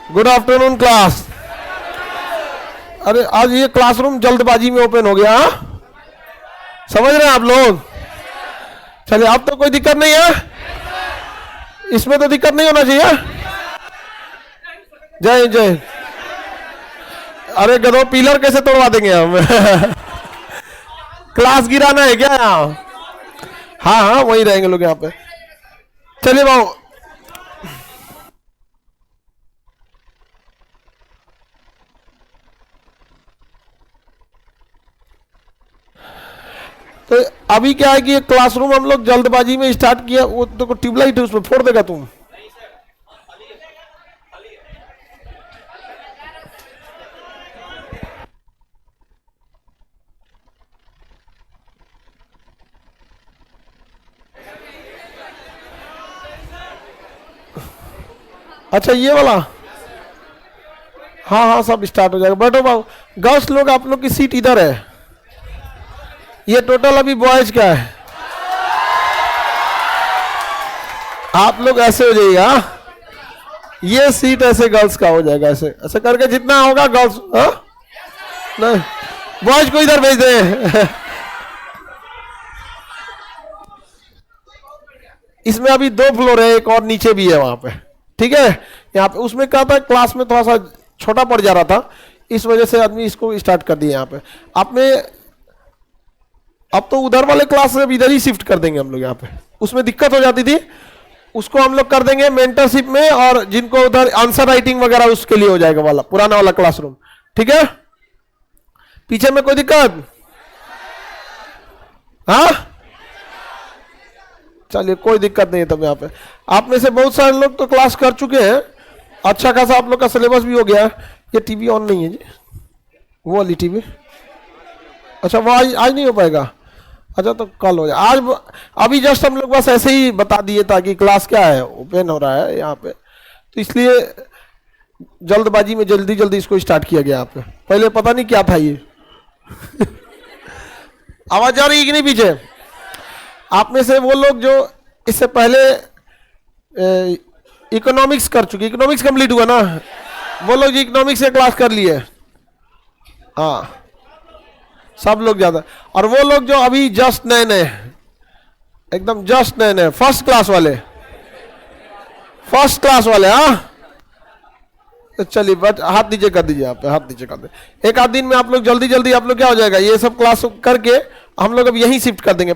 Good afternoon class. अरे आज ये क्लासरूम जल्दबाजी में ओपन हो गया, समझ रहे हैं आप लोग? चलिए, अब तो कोई दिक्कत नहीं है, इसमें तो दिक्कत नहीं होना चाहिए। जय जय। अरे गधो, पिलर कैसे तोड़वा देंगे हम? क्लास गिराना है क्या यहाँ? हाँ हाँ, वही रहेंगे लोग यहाँ पे। चलिए बाबू, तो अभी क्या है कि ये क्लासरूम हम लोग जल्दबाजी में स्टार्ट किया। वो तो ट्यूबलाइट है, उसमें फोड़ देगा तुम। अच्छा, ये वाला, हाँ हाँ, सब स्टार्ट हो जाएगा। बैठो बाबू। गर्ल्स लोग, आप लोग की सीट इधर है। ये टोटल अभी बॉयज का है, आप लोग ऐसे हो जाइए। ये सीट ऐसे गर्ल्स का हो जाएगा, ऐसे ऐसे करके जितना होगा गर्ल्स। नहीं, बॉयज को इधर भेज दे। इसमें अभी 2 फ्लोर है, एक और नीचे भी है वहां पे, ठीक है। यहाँ पे उसमें क्या था, क्लास में थोड़ा सा छोटा पड़ जा रहा था, इस वजह से आदमी इसको स्टार्ट कर दिया यहाँ पे। आपने अब तो उधर वाले क्लास से इधर ही शिफ्ट कर देंगे हम लोग। यहाँ पे उसमें दिक्कत हो जाती थी, उसको हम लोग कर देंगे मेंटरशिप में, और जिनको उधर आंसर राइटिंग वगैरह उसके लिए हो जाएगा वाला पुराना वाला क्लासरूम, ठीक है। पीछे में कोई दिक्कत? हाँ, चलिए, कोई दिक्कत नहीं है। तब यहाँ पे आप में से बहुत सारे लोग तो क्लास कर चुके हैं, अच्छा खासा आप लोग का सिलेबस भी हो गया है। ये टीवी ऑन नहीं है जी, वो वाली टीवी। अच्छा, वो आज नहीं हो पाएगा। अच्छा, तो कल हो जाए। आज अभी जस्ट हम लोग बस ऐसे ही बता दिए ताकि क्लास क्या है, ओपन हो रहा है यहाँ पे, तो इसलिए जल्दबाजी में जल्दी जल्दी इसको स्टार्ट किया गया। यहाँ पे पहले पता नहीं क्या था ये। आवाज आ रही है कि नहीं पीछे? आप में से वो लोग जो इससे पहले इकोनॉमिक्स कर चुके, इकोनॉमिक्स कंप्लीट हुआ ना, वो लोग इकोनॉमिक्स से क्लास कर लिए। हाँ, सब लोग ज्यादा। और वो लोग जो अभी जस्ट नए नए, एकदम जस्ट नए नए, फर्स्ट क्लास वाले, हाँ। तो चलिए, बट हाथ नीचे कर दीजिए, आप हाथ नीचे कर दे। एक आध दिन में आप लोग जल्दी जल्दी आप लोग क्या हो जाएगा, ये सब क्लास करके हम लोग अब यहीं शिफ्ट कर देंगे।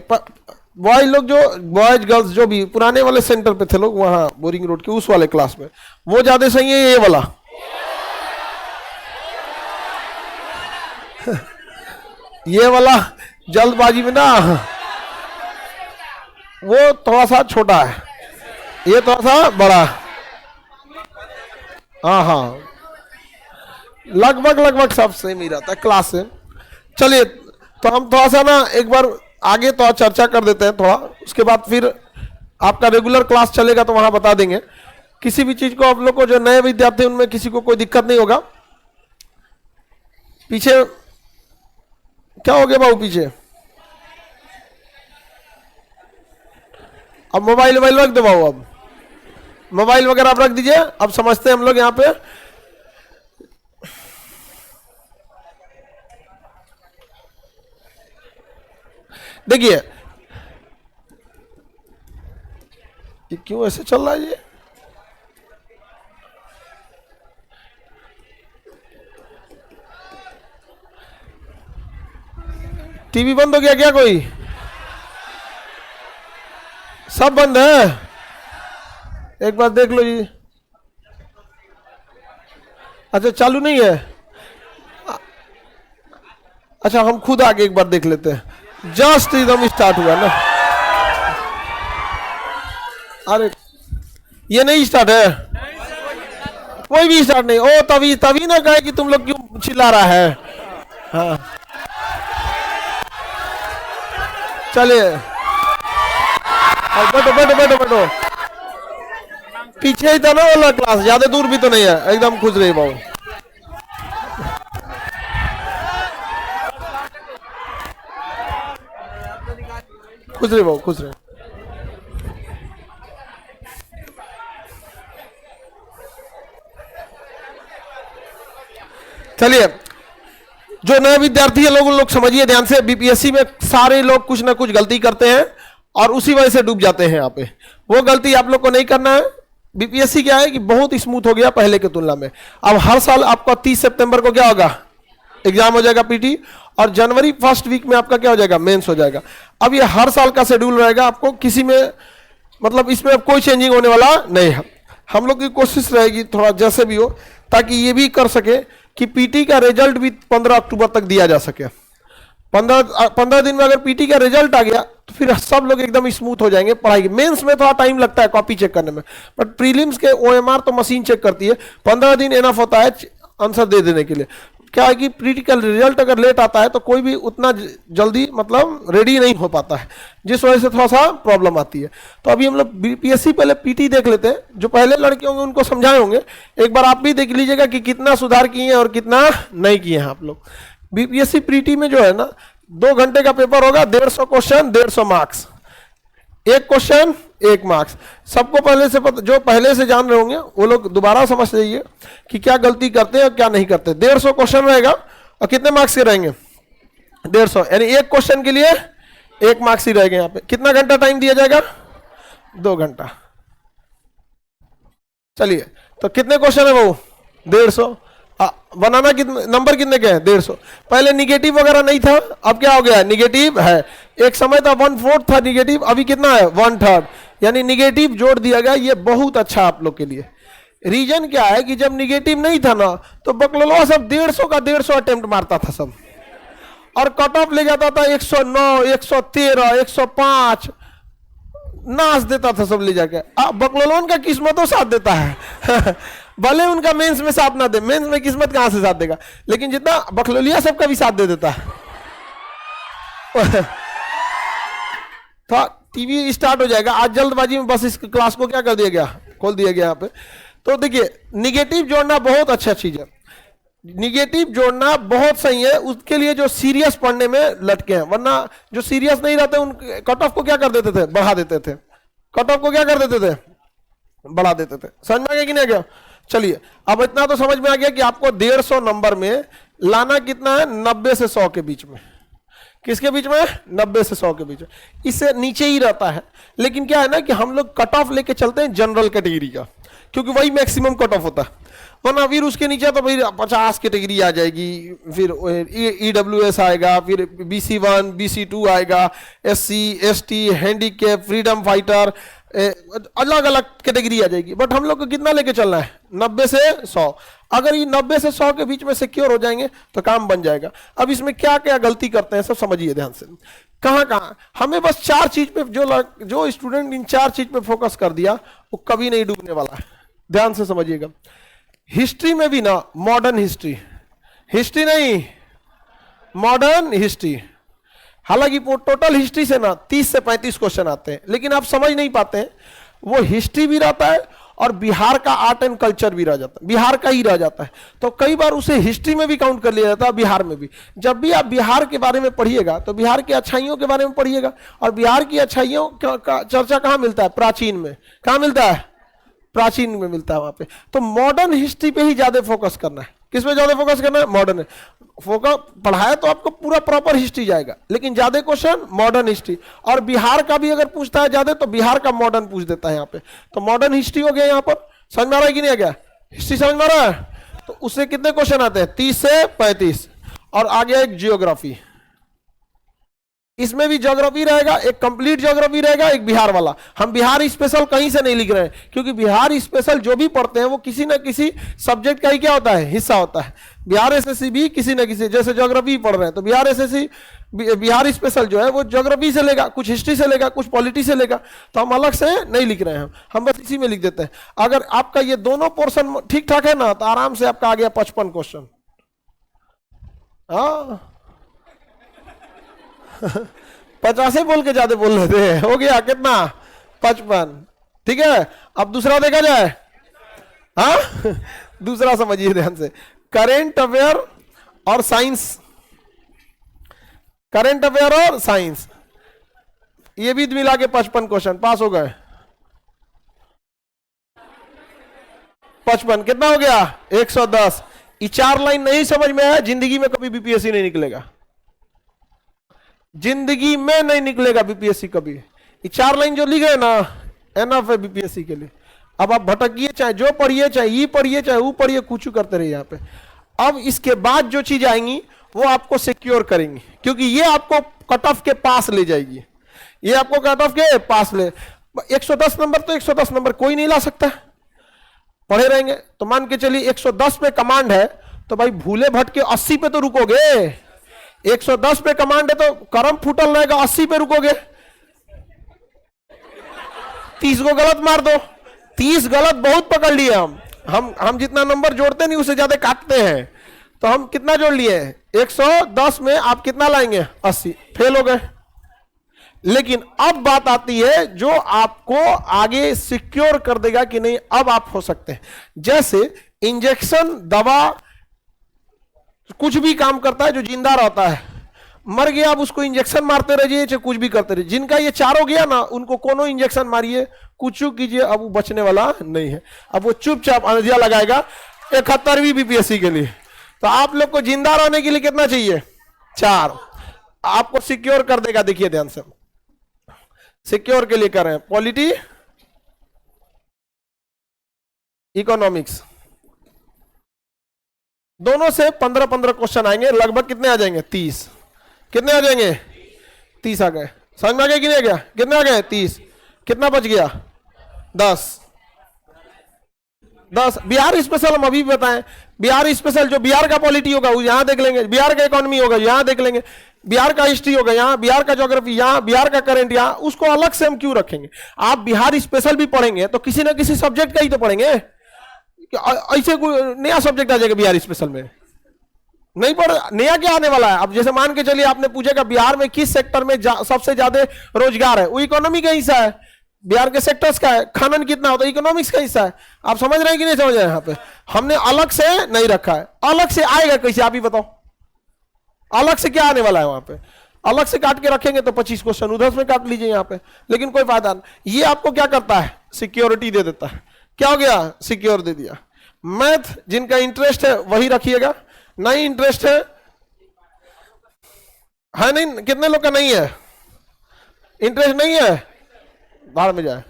बॉयज लोग जो, बॉयज गर्ल्स जो भी पुराने वाले सेंटर पे थे लोग, वहां बोरिंग रोड के उस वाले क्लास में, वो ज्यादा सही है। ये वाला ये वाला जल्दबाजी में ना, वो थोड़ा सा छोटा है, ये थोड़ा सा बड़ा। हाँ हाँ, लगभग सब सेम ही रहता है क्लास से। चलिए, तो हम थोड़ा सा ना एक बार आगे तो चर्चा कर देते हैं थोड़ा, उसके बाद फिर आपका रेगुलर क्लास चलेगा तो वहां बता देंगे। किसी भी चीज को आप लोग को, जो नए विद्यार्थी उनमें किसी को कोई दिक्कत नहीं होगा। पीछे क्या हो गया बाबू? पीछे अब मोबाइल रख दो बाबू, अब मोबाइल वगैरह आप रख दीजिए। अब समझते हैं हम लोग यहाँ पे। देखिए, ये क्यों ऐसे चल रहा है ये? टीवी बंद हो गया क्या? कोई सब बंद है? एक बार देख लो जी। अच्छा, चालू नहीं है? अच्छा, हम खुद आगे एक बार देख लेते हैं। जस्ट एकदम स्टार्ट हुआ ना। अरे, ये नहीं स्टार्ट है, कोई भी स्टार्ट नहीं। ओ, तभी ना कहे कि तुम लोग क्यों चिल्ला रहा है। हाँ, चलिए, बैठो। पीछे ही था ना वाला क्लास, ज्यादा दूर भी तो नहीं है, एकदम खुश रही बाबू। खुश रहे बाबू, खुश रहे। चलिए, जो नए विद्यार्थी है लोग, उन लोग समझिए ध्यान से, बीपीएससी में सारे लोग कुछ ना कुछ गलती करते हैं और उसी वजह से डूब जाते हैं यहाँ पे। वो गलती आप लोग को नहीं करना है। बीपीएससी क्या है कि बहुत स्मूथ हो गया पहले की तुलना में। अब हर साल आपका 30 सितंबर को क्या होगा, एग्जाम हो जाएगा पीटी, और जनवरी फर्स्ट वीक में आपका क्या हो जाएगा, मेंस हो जाएगा। अब ये हर साल का शेड्यूल रहेगा, आपको किसी में मतलब इसमें अब कोई चेंजिंग होने वाला नहीं है। हम लोग की कोशिश रहेगी थोड़ा जैसे भी हो, ताकि ये भी कर सके कि पीटी का रिजल्ट भी 15 अक्टूबर तक दिया जा सके। 15 दिन में अगर पीटी का रिजल्ट आ गया तो फिर सब लोग एकदम स्मूथ हो जाएंगे पढ़ाई के। मेंस में थोड़ा टाइम लगता है कॉपी चेक करने में, बट प्रीलिम्स के ओएमआर तो मशीन चेक करती है। 15 दिन एनफ होता है आंसर दे देने के लिए। क्या है कि पीटी का रिजल्ट अगर लेट आता है तो कोई भी उतना जल्दी मतलब रेडी नहीं हो पाता है, जिस वजह से थोड़ा सा प्रॉब्लम आती है। तो अभी हम लोग बीपीएससी पहले पीटी देख लेते हैं। जो पहले लड़के होंगे उनको समझाए होंगे, एक बार आप भी देख लीजिएगा कि कितना सुधार किए हैं और कितना नहीं किए हैं आप लोग। बीपीएससी पीटी में जो है ना 2 घंटे का पेपर होगा, 150 क्वेश्चन 150 मार्क्स, एक क्वेश्चन 1 मार्क्स। सबको पहले से पता, जो पहले से जान रहे होंगे वो लोग दोबारा समझ जाइए कि क्या गलती करते हैं और क्या नहीं करते। 150 क्वेश्चन रहेगा और कितने मार्क्स के रहेंगे, 150, यानी एक क्वेश्चन के लिए 1 मार्क्स ही रहेगा। यहाँ पे कितना घंटा टाइम दिया जाएगा, 2 घंटा। चलिए, तो कितने क्वेश्चन है वो, 150। बनाना कितने नंबर कितने के हैं, 150। पहले निगेटिव वगैरह नहीं था, अब क्या हो गया, निगेटिव है। एक समय था 1/4 था निगेटिव, अभी कितना है 1/3, यानी निगेटिव जोड़ दिया गया। ये बहुत अच्छा आप लोग के लिए। रीजन क्या है कि जब निगेटिव नहीं था ना तो बकलोलवा सब 150 का 150 अटेम्प्ट मारता था सब, और कट ऑफ ले जाता था 109, 113, 105, नाच देता था सब ले जाके। अब बकलोलोन का किस्मतों साथ देता है भले उनका मेंस में साथ ना दे, मेंस में किस्मत कहां से साथ देगा, लेकिन जितना बकलोलिया सबका भी साथ दे देता है तो टीवी स्टार्ट हो जाएगा। आज जल्दबाजी में बस इस क्लास को क्या कर दिया गया, खोल दिया गया यहाँ पे। तो देखिए, निगेटिव जोड़ना बहुत अच्छा चीज है, निगेटिव जोड़ना बहुत सही है। उसके लिए जो सीरियस पढ़ने में लटके हैं, वरना जो सीरियस नहीं रहते उन कट ऑफ को क्या कर देते थे, बढ़ा देते थे। कट ऑफ को क्या कर देते थे, बढ़ा देते थे। समझ में आ गया कि नहीं आ गया। चलिए, अब इतना तो समझ में आ गया कि आपको 150 नंबर में लाना कितना है, 90 से 100 के बीच में। किसके बीच में, 90 से 100 के बीच में। इससे नीचे ही रहता है। लेकिन क्या है ना कि हम लोग कट ऑफ लेके चलते हैं जनरल कैटेगरी का, क्योंकि वही मैक्सिमम कट ऑफ होता है। वरना फिर उसके नीचे तो फिर 50 कैटेगरी आ जाएगी, फिर EWS आएगा, फिर BC1 BC2 आएगा, SC ST handicap, freedom fighter, अलग अलग कैटेगरी आ जाएगी। बट हम लोग को कितना लेके चलना है, 90 से 100। अगर ये 90 से 100 के बीच में सिक्योर हो जाएंगे तो काम बन जाएगा। अब इसमें क्या क्या गलती करते हैं सब समझिए ध्यान से। कहाँ कहाँ हमें बस 4 चीज पे, जो स्टूडेंट इन 4 चीज पे फोकस कर दिया वो कभी नहीं डूबने वाला है। ध्यान से समझिएगा। हिस्ट्री में भी ना, मॉडर्न हिस्ट्री, हिस्ट्री नहीं मॉडर्न हिस्ट्री। हालांकि टोटल हिस्ट्री से ना 30 से 35 क्वेश्चन आते हैं, लेकिन आप समझ नहीं पाते हैं। वो हिस्ट्री भी रहता है और बिहार का आर्ट एंड कल्चर भी रह जाता है, बिहार का ही रह जाता है। तो कई बार उसे हिस्ट्री में भी काउंट कर लिया जाता है, बिहार में भी। जब भी आप बिहार के बारे में पढ़िएगा तो बिहार की अच्छाइयों के बारे में पढ़िएगा। और बिहार की अच्छाइयों का चर्चा कहाँ मिलता है, प्राचीन में। कहाँ मिलता है, प्राचीन में मिलता है वहां पे। तो मॉडर्न हिस्ट्री पे ही ज्यादा फोकस करना है। किस पे ज्यादा फोकस करना है, मॉडर्न। फोकस पढ़ाया तो आपको पूरा प्रॉपर हिस्ट्री जाएगा, लेकिन ज्यादा क्वेश्चन मॉडर्न हिस्ट्री। और बिहार का भी अगर पूछता है ज्यादा तो बिहार का मॉडर्न पूछ देता है यहाँ पे। तो मॉडर्न हिस्ट्री हो गया यहाँ पर। समझ में आ रहा है कि नहीं आ गया, हिस्ट्री समझ में आ रहा है। तो उससे कितने क्वेश्चन आते हैं, 30 से 35। और आगे एक जियोग्राफी, इसमें भी ज्योग्राफी रहेगा, एक कंप्लीट ज्योग्राफी रहेगा, एक बिहार वाला। हम बिहार स्पेशल कहीं से नहीं लिख रहे हैं, क्योंकि बिहार स्पेशल जो भी पढ़ते हैं वो किसी ना किसी सब्जेक्ट का ही क्या होता है, हिस्सा होता है। बिहार एसएससी भी किसी ना किसी, जैसे ज्योग्राफी पढ़ रहे हैं तो बिहार एसएससी, बिहार स्पेशल जो है वो ज्योग्राफी से लेगा, कुछ हिस्ट्री से लेगा, कुछ पॉलिटी से लेगा। तो हम अलग से नहीं लिख रहे हैं, हम बस इसी में लिख देते हैं। अगर आपका ये दोनों पोर्शन ठीक ठाक है ना तो आराम से आपका आ गया 55 क्वेश्चन। हाँ 50 बोल के ज्यादा बोल रहे थे, हो गया कितना, 55। ठीक है, अब दूसरा देखा जाए। हाँ दूसरा समझिए ध्यान से, करेंट अफेयर और साइंस। करेंट अफेयर और साइंस ये भी मिला के 55 क्वेश्चन, पास हो गए। 55 कितना हो गया, 110। ये 4 लाइन नहीं समझ में आया, जिंदगी में कभी बीपीएससी नहीं निकलेगा, जिंदगी में नहीं निकलेगा बीपीएससी कभी। ये 4 लाइन जो लिखे ना, एनफ है बीपीएससी के लिए। अब आप भटकिए, चाहे जो पढ़िए, चाहे ये पढ़िए, चाहे वो पढ़िए, कुछ करते रहिए यहाँ पे। अब इसके बाद जो चीज आएंगी वो आपको सिक्योर करेंगी, क्योंकि ये आपको कट ऑफ के पास ले जाएगी, ये आपको कट ऑफ के पास ले। 110 नंबर तो 110 नंबर कोई नहीं ला सकता, पढ़े रहेंगे। तो मान के चलिए 110 पे कमांड है, तो भाई भूले भटके 80 पे तो रुकोगे। 110 पे कमांड है तो करम फूटल रहेगा, 80 पे रुकोगे। 30 को गलत मार दो, 30 गलत बहुत पकड़ लिए हम जितना नंबर जोड़ते नहीं उससे ज्यादा काटते हैं। तो हम कितना जोड़ लिए? 110 में आप कितना लाएंगे? 80, फेल हो गए। लेकिन अब बात आती है जो आपको आगे सिक्योर कर देगा कि नहीं अब आप हो सकते हैं। जैसे इंजेक्शन, दवा, कुछ भी काम करता है जो जिंदा रहता है, मर गया आप उसको इंजेक्शन मारते रहिए, चाहे कुछ भी करते रहिए। जिनका ये चारों गया ना, उनको कोनो इंजेक्शन मारिए, कुछ कीजिए, अब वो बचने वाला नहीं है। अब वो चुपचाप अंजिया लगाएगा 71वीं बीपीएससी के लिए। तो आप लोग को जिंदा रहने के लिए कितना चाहिए? 4। आपको सिक्योर कर देगा। देखिए ध्यान से, सिक्योर के लिए कर रहे हैं पॉलिटी, इकोनॉमिक्स, दोनों से 15-15 क्वेश्चन आएंगे। लगभग कितने आ जाएंगे? 30। कितने आ जाएंगे? 30 आ गए। समझ में आ गया कि नहीं आ गया? कितने आ गए? 30। कितना बच गया? 10। बिहार स्पेशल हम अभी बताएं। बिहार स्पेशल जो बिहार का पॉलिटी होगा वो यहां देख लेंगे, बिहार का इकोनॉमी होगा यहां देख लेंगे, बिहार का हिस्ट्री होगा यहाँ, बिहार का ज्योग्राफी यहाँ, बिहार का करंट यहाँ। उसको अलग से हम क्यों रखेंगे? आप बिहार स्पेशल भी पढ़ेंगे तो किसी ना किसी सब्जेक्ट का ही तो पढ़ेंगे। ऐसे कोई नया सब्जेक्ट आ जाएगा बिहार स्पेशल में? नहीं पढ़, नया क्या आने वाला है? अब जैसे मान के चलिए आपने पूछेगा बिहार में किस सेक्टर में सबसे ज्यादा रोजगार है, वो इकोनॉमी का हिस्सा है। बिहार के सेक्टर्स का है। खनन कितना होता है, इकोनॉमिक्स का हिस्सा है। आप समझ रहे हैं कि नहीं समझ रहे हैं? यहाँ पे हमने अलग से नहीं रखा है। अलग से आएगा कैसे आप ही बताओ? अलग से क्या आने वाला है? वहां पे अलग से काट के रखेंगे तो 25 क्वेश्चन उधर में काट लीजिए यहाँ पे, लेकिन कोई फायदा नहीं। ये आपको क्या करता है? सिक्योरिटी दे देता है। क्या हो गया? सिक्योर दे दिया। मैथ जिनका इंटरेस्ट है वही रखिएगा, नहीं इंटरेस्ट है नहीं? कितने लोग का नहीं है इंटरेस्ट? नहीं है, बाहर में जाए।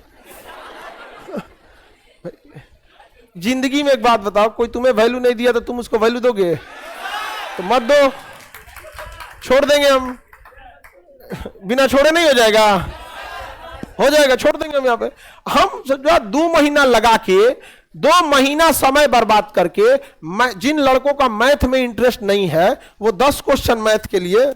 जिंदगी में एक बात बताओ, कोई तुम्हें वैल्यू नहीं दिया तो तुम उसको वैल्यू दोगे? तो मत दो, छोड़ देंगे हम। बिना छोड़े नहीं हो जाएगा? हो जाएगा, छोड़ देंगे हम। यहाँ पे हम जो 2 महीना लगा के, 2 महीना समय बर्बाद करके, जिन लड़कों का मैथ में इंटरेस्ट नहीं है वो 10 क्वेश्चन मैथ के लिए,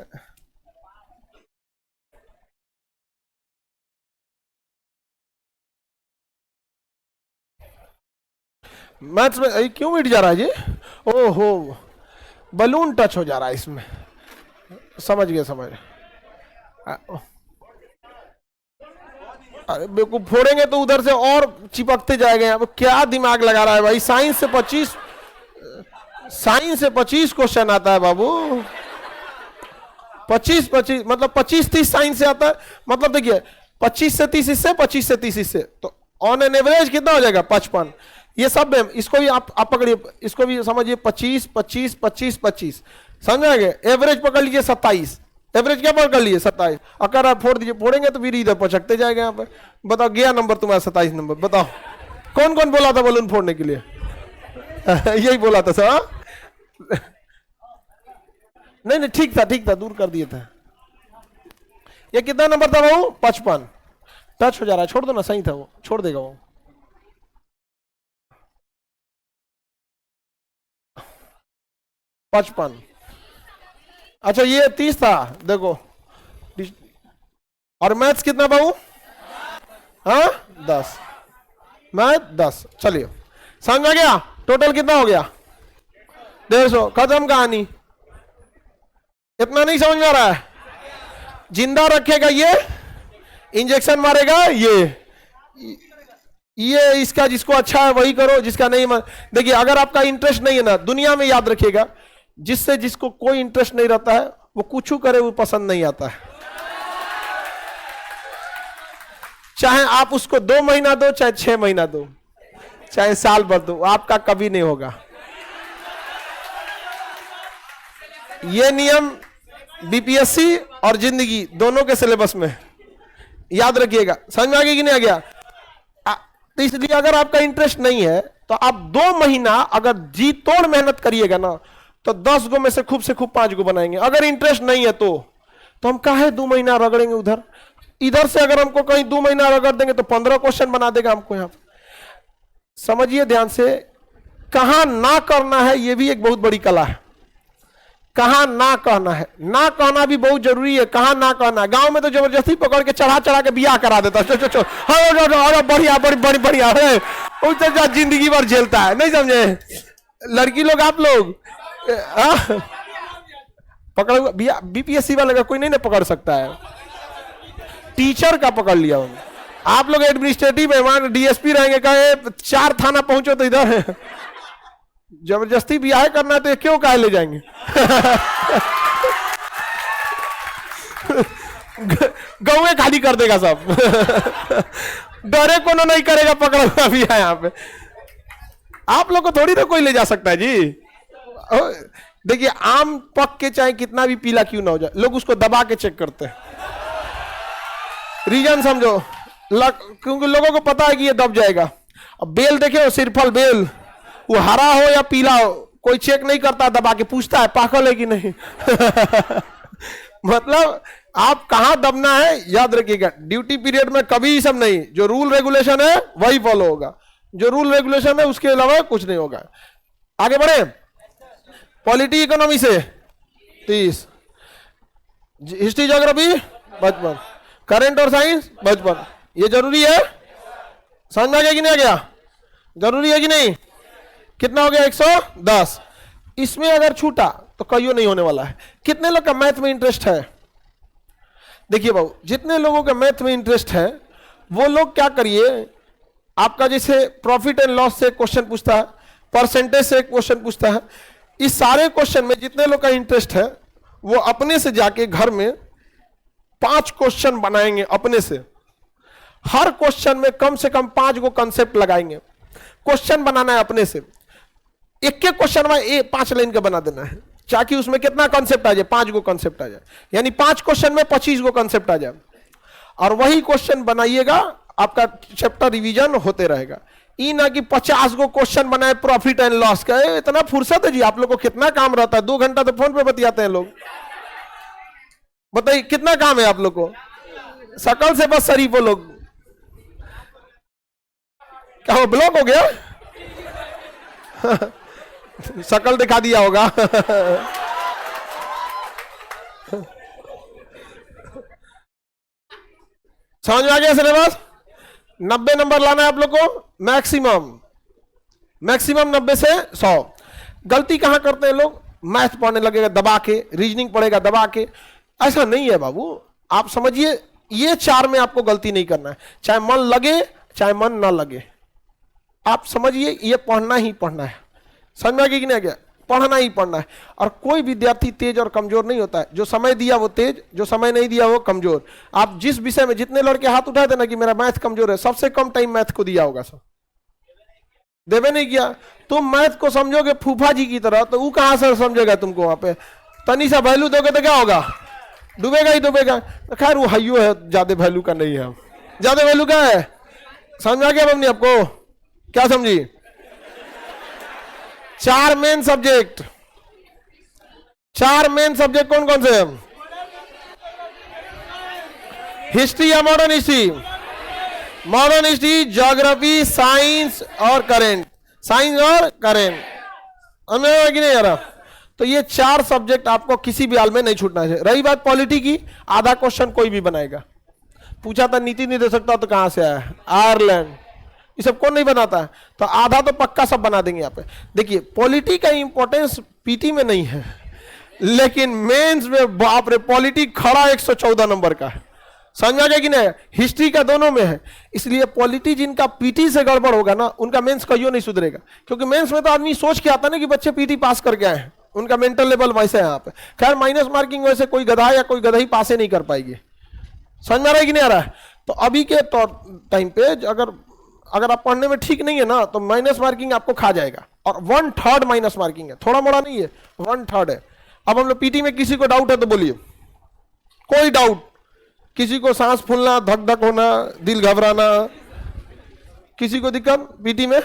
मैथ्स में क्यों मिट जा रहा है जी? ओहो, बलून टच हो जा रहा है इसमें। समझ गया, समझ। अरे बेवकूफ, फोड़ेंगे तो उधर से और चिपकते जाएंगे। अब क्या दिमाग लगा रहा है भाई? साइंस से 25 क्वेश्चन आता है बाबू। 25 मतलब 25-30 साइंस से आता है। मतलब देखिए 25 से 30 इससे, 25 से 30 इससे, तो ऑन एन एवरेज कितना हो जाएगा? 55। ये सब में इसको भी आप पकड़िए, इसको भी समझिए। 25 25 25 25 समझ आएंगे। एवरेज पकड़ लीजिए 27। एवरेज क्या पकड़ लीजिए? 27। अगर आप फोड़ दीजिए, फोड़ेंगे तो फिर इधर पचकते जाएंगे। यहाँ पे बताओ, गया नंबर तुम्हारा 27 नंबर। बताओ कौन कौन बोला था बलून फोड़ने के लिए? यही बोला था सर। नहीं, ठीक था, दूर कर दिए थे। ये कितना नंबर था वो? 55। टच हो जा रहा है, छोड़ दो ना, सही था वो, छोड़ देगा वो। पचपन। अच्छा ये 30 था, देखो। और मैथ्स कितना बाबू? हाँ 10। मैथ 10। चलिए समझ में गया? टोटल कितना हो गया? 150। खत्म कहानी। इतना नहीं समझ में आ रहा है? जिंदा रखेगा ये, इंजेक्शन मारेगा ये इसका जिसको अच्छा है वही करो, जिसका नहीं देखिए अगर आपका इंटरेस्ट नहीं है ना, दुनिया में याद रखिएगा, जिसको कोई इंटरेस्ट नहीं रहता है वो कुछ करे वो पसंद नहीं आता है। चाहे आप उसको 2 महीना दो, चाहे 6 महीना दो, चाहे साल भर दो, आपका कभी नहीं होगा। ये नियम बीपीएससी और जिंदगी दोनों के सिलेबस में याद रखिएगा। समझ में आ गया कि नहीं आ गया? तो इसलिए अगर आपका इंटरेस्ट नहीं है तो आप 2 महीना अगर जी तोड़ मेहनत करिएगा ना तो 10 गो में से खूब 5 गो बनाएंगे। अगर इंटरेस्ट नहीं है तो हम काहे 2 महीना रगड़ेंगे उधर, इधर से अगर हमको कहीं 2 महीना रगड़ देंगे तो 15 क्वेश्चन बना देगा हमको यहां। समझिए ध्यान से, कहां ना करना है यह भी एक बहुत बड़ी कला है। कहां ना कहना है, ना कहना भी बहुत जरूरी है। कहां ना कहना है, गांव में तो जबरदस्ती पकड़ के चढ़ा के बियाह करा देता है। चो बढ़िया बड़ी बढ़िया है, उससे जिंदगी भर झेलता है। नहीं समझे लड़की लोग, आप लोग पकड़ बीपीएससी वाले का कोई नहीं ना पकड़ सकता है, टीचर का पकड़ लिया उन्होंने। आप लोग एडमिनिस्ट्रेटिव है, वहां डीएसपी रहेंगे, कहे 4 थाना पहुंचो तो इधर है। जबरदस्ती ब्याह करना है तो क्यों काहे ले जाएंगे? गौए खाली कर देगा सब। डरे कोनो नहीं करेगा पकड़ा हुआ भी है यहाँ पे। आप लोग को थोड़ी ना कोई ले जा सकता है जी। देखिए आम पक के चाहे कितना भी पीला क्यों ना हो जाए, लोग उसको दबा के चेक करते हैं। रीजन समझो, क्योंकि लोगों को पता है कि ये दब जाएगा। अब बेल देखे, सिरफल बेल, वो हरा हो या पीला हो, कोई चेक नहीं करता, दबा के पूछता है पाकल है कि नहीं। मतलब आप कहां दबना है याद रखिएगा। ड्यूटी पीरियड में कभी सब नहीं, जो रूल रेगुलेशन है वही फॉलो होगा, जो रूल रेगुलेशन है उसके अलावा कुछ नहीं होगा। आगे बढ़े, पॉलिटी इकोनॉमी से 30, हिस्ट्री ज्योग्राफी 55, करंट और साइंस 55। ये जरूरी है, समझ में आ गया कि नहीं आ गया? जरूरी है कि नहीं? कितना हो गया? 110। इसमें अगर छूटा तो कईयों नहीं होने वाला है। कितने लोग का मैथ में इंटरेस्ट है? देखिए बाबू, जितने लोगों का मैथ में इंटरेस्ट है वो लोग क्या करिए, आपका जैसे प्रॉफिट एंड लॉस से क्वेश्चन पूछता है, परसेंटेज से क्वेश्चन पूछता है, इस सारे क्वेश्चन में जितने लोग का इंटरेस्ट है वो अपने से जाके घर में 5 क्वेश्चन बनाएंगे अपने से। हर क्वेश्चन में कम से कम 5 गो कंसेप्ट लगाएंगे। क्वेश्चन बनाना है अपने से, एक क्वेश्चन में 5 लाइन का बना देना है, ताकि उसमें कितना कंसेप्ट आ जाए? 5 गो कंसेप्ट आ जाए, यानी 5 क्वेश्चन में 25 गो कंसेप्ट आ जाए। और वही क्वेश्चन बनाइएगा, आपका चैप्टर रिवीजन होते रहेगा। ई ना कि 50 गो क्वेश्चन बनाए प्रॉफिट एंड लॉस का। इतना फुर्सत है जी आप लोग को? कितना काम रहता है? 2 घंटा तो फोन पे बतियाते हैं लोग। बताइए कितना काम है आप लोग को? शकल से बस शरीफ हो लोग। क्या वो ब्लॉक हो गया? शकल दिखा दिया होगा। समझ में आ गया सिलेबस? 90 नंबर लाना है आप लोग को मैक्सिमम 90 से 100। गलती कहां करते हैं लोग? मैथ पढ़ने लगेगा दबा के, रीजनिंग पढ़ेगा दबा के। ऐसा नहीं है बाबू, आप समझिए ये 4 में आपको गलती नहीं करना है, चाहे मन लगे चाहे मन ना लगे। आप समझिए ये पढ़ना ही पढ़ना है। समझ में आ गया कि नहीं आ गया? पढ़ना ही पढ़ना है। और कोई विद्यार्थी तेज और कमजोर नहीं होता है। जो समय दिया वो तेज, जो समय नहीं दिया वो कमजोर। आप जिस विषय में, जितने लड़के हाथ उठाए थे ना कि मेरा मैथ कमजोर है, सबसे कम टाइम मैथ को दिया होगा सब, देवे नहीं किया। तुम मैथ को समझोगे फूफा जी की तरह तो वो कहां से समझेगा तुमको? वहां पे तनी सा वैल्यू दोगे तो क्या होगा? डूबेगा ही डूबेगा। खैर वो हाइयो है, ज्यादा वैल्यू का नहीं है। ज्यादा वैल्यू का है, समझ में आ गया मम्मी आपको? क्या समझी? 4 मेन सब्जेक्ट। 4 मेन सब्जेक्ट कौन कौन से हैं? हिस्ट्री या modern history? Modern history, geography, science और करेंट। साइंस और करेंट, समझ कि नहीं आ रहा? तो ये 4 सब्जेक्ट आपको किसी भी हाल में नहीं छूटना है। रही बात पॉलिटी की, आधा क्वेश्चन कोई भी बनाएगा। पूछा था नीति नहीं दे सकता तो कहां से आया? आयरलैंड। ये सब कौन नहीं बनाता है? तो आधा तो पक्का सब बना देंगे यहाँ पे। देखिए पॉलिटी का इंपॉर्टेंस पीटी में नहीं है, लेकिन मेंस में बाप रे पॉलिटी खड़ा 114 नंबर का है। समझ में आ गया कि नहीं? हिस्ट्री का दोनों में है। इसलिए पॉलिटी जिनका पीटी से गड़बड़ होगा ना, उनका मेंस कहियो नहीं सुधरेगा। क्योंकि मेंस में तो आदमी सोच के आता ना कि बच्चे पीटी पास करके आए हैं, उनका मेंटल लेवल वैसे है यहाँ पे। खैर माइनस मार्किंग वैसे कोई गधा या कोई गधा ही पास नहीं कर पाएगी। समझ में आ रहा है कि नहीं आ रहा है? तो अभी के टाइम पे अगर आप पढ़ने में ठीक नहीं है ना तो माइनस मार्किंग आपको खा जाएगा। और 1/3 माइनस मार्किंग है, थोड़ा मोड़ा नहीं है, 1/3 है। अब हम लोग पीटी में किसी को डाउट है तो बोलिए, कोई डाउट? किसी को सांस फूलना, धक धक होना, दिल घबराना, किसी को दिक्कत पीटी में?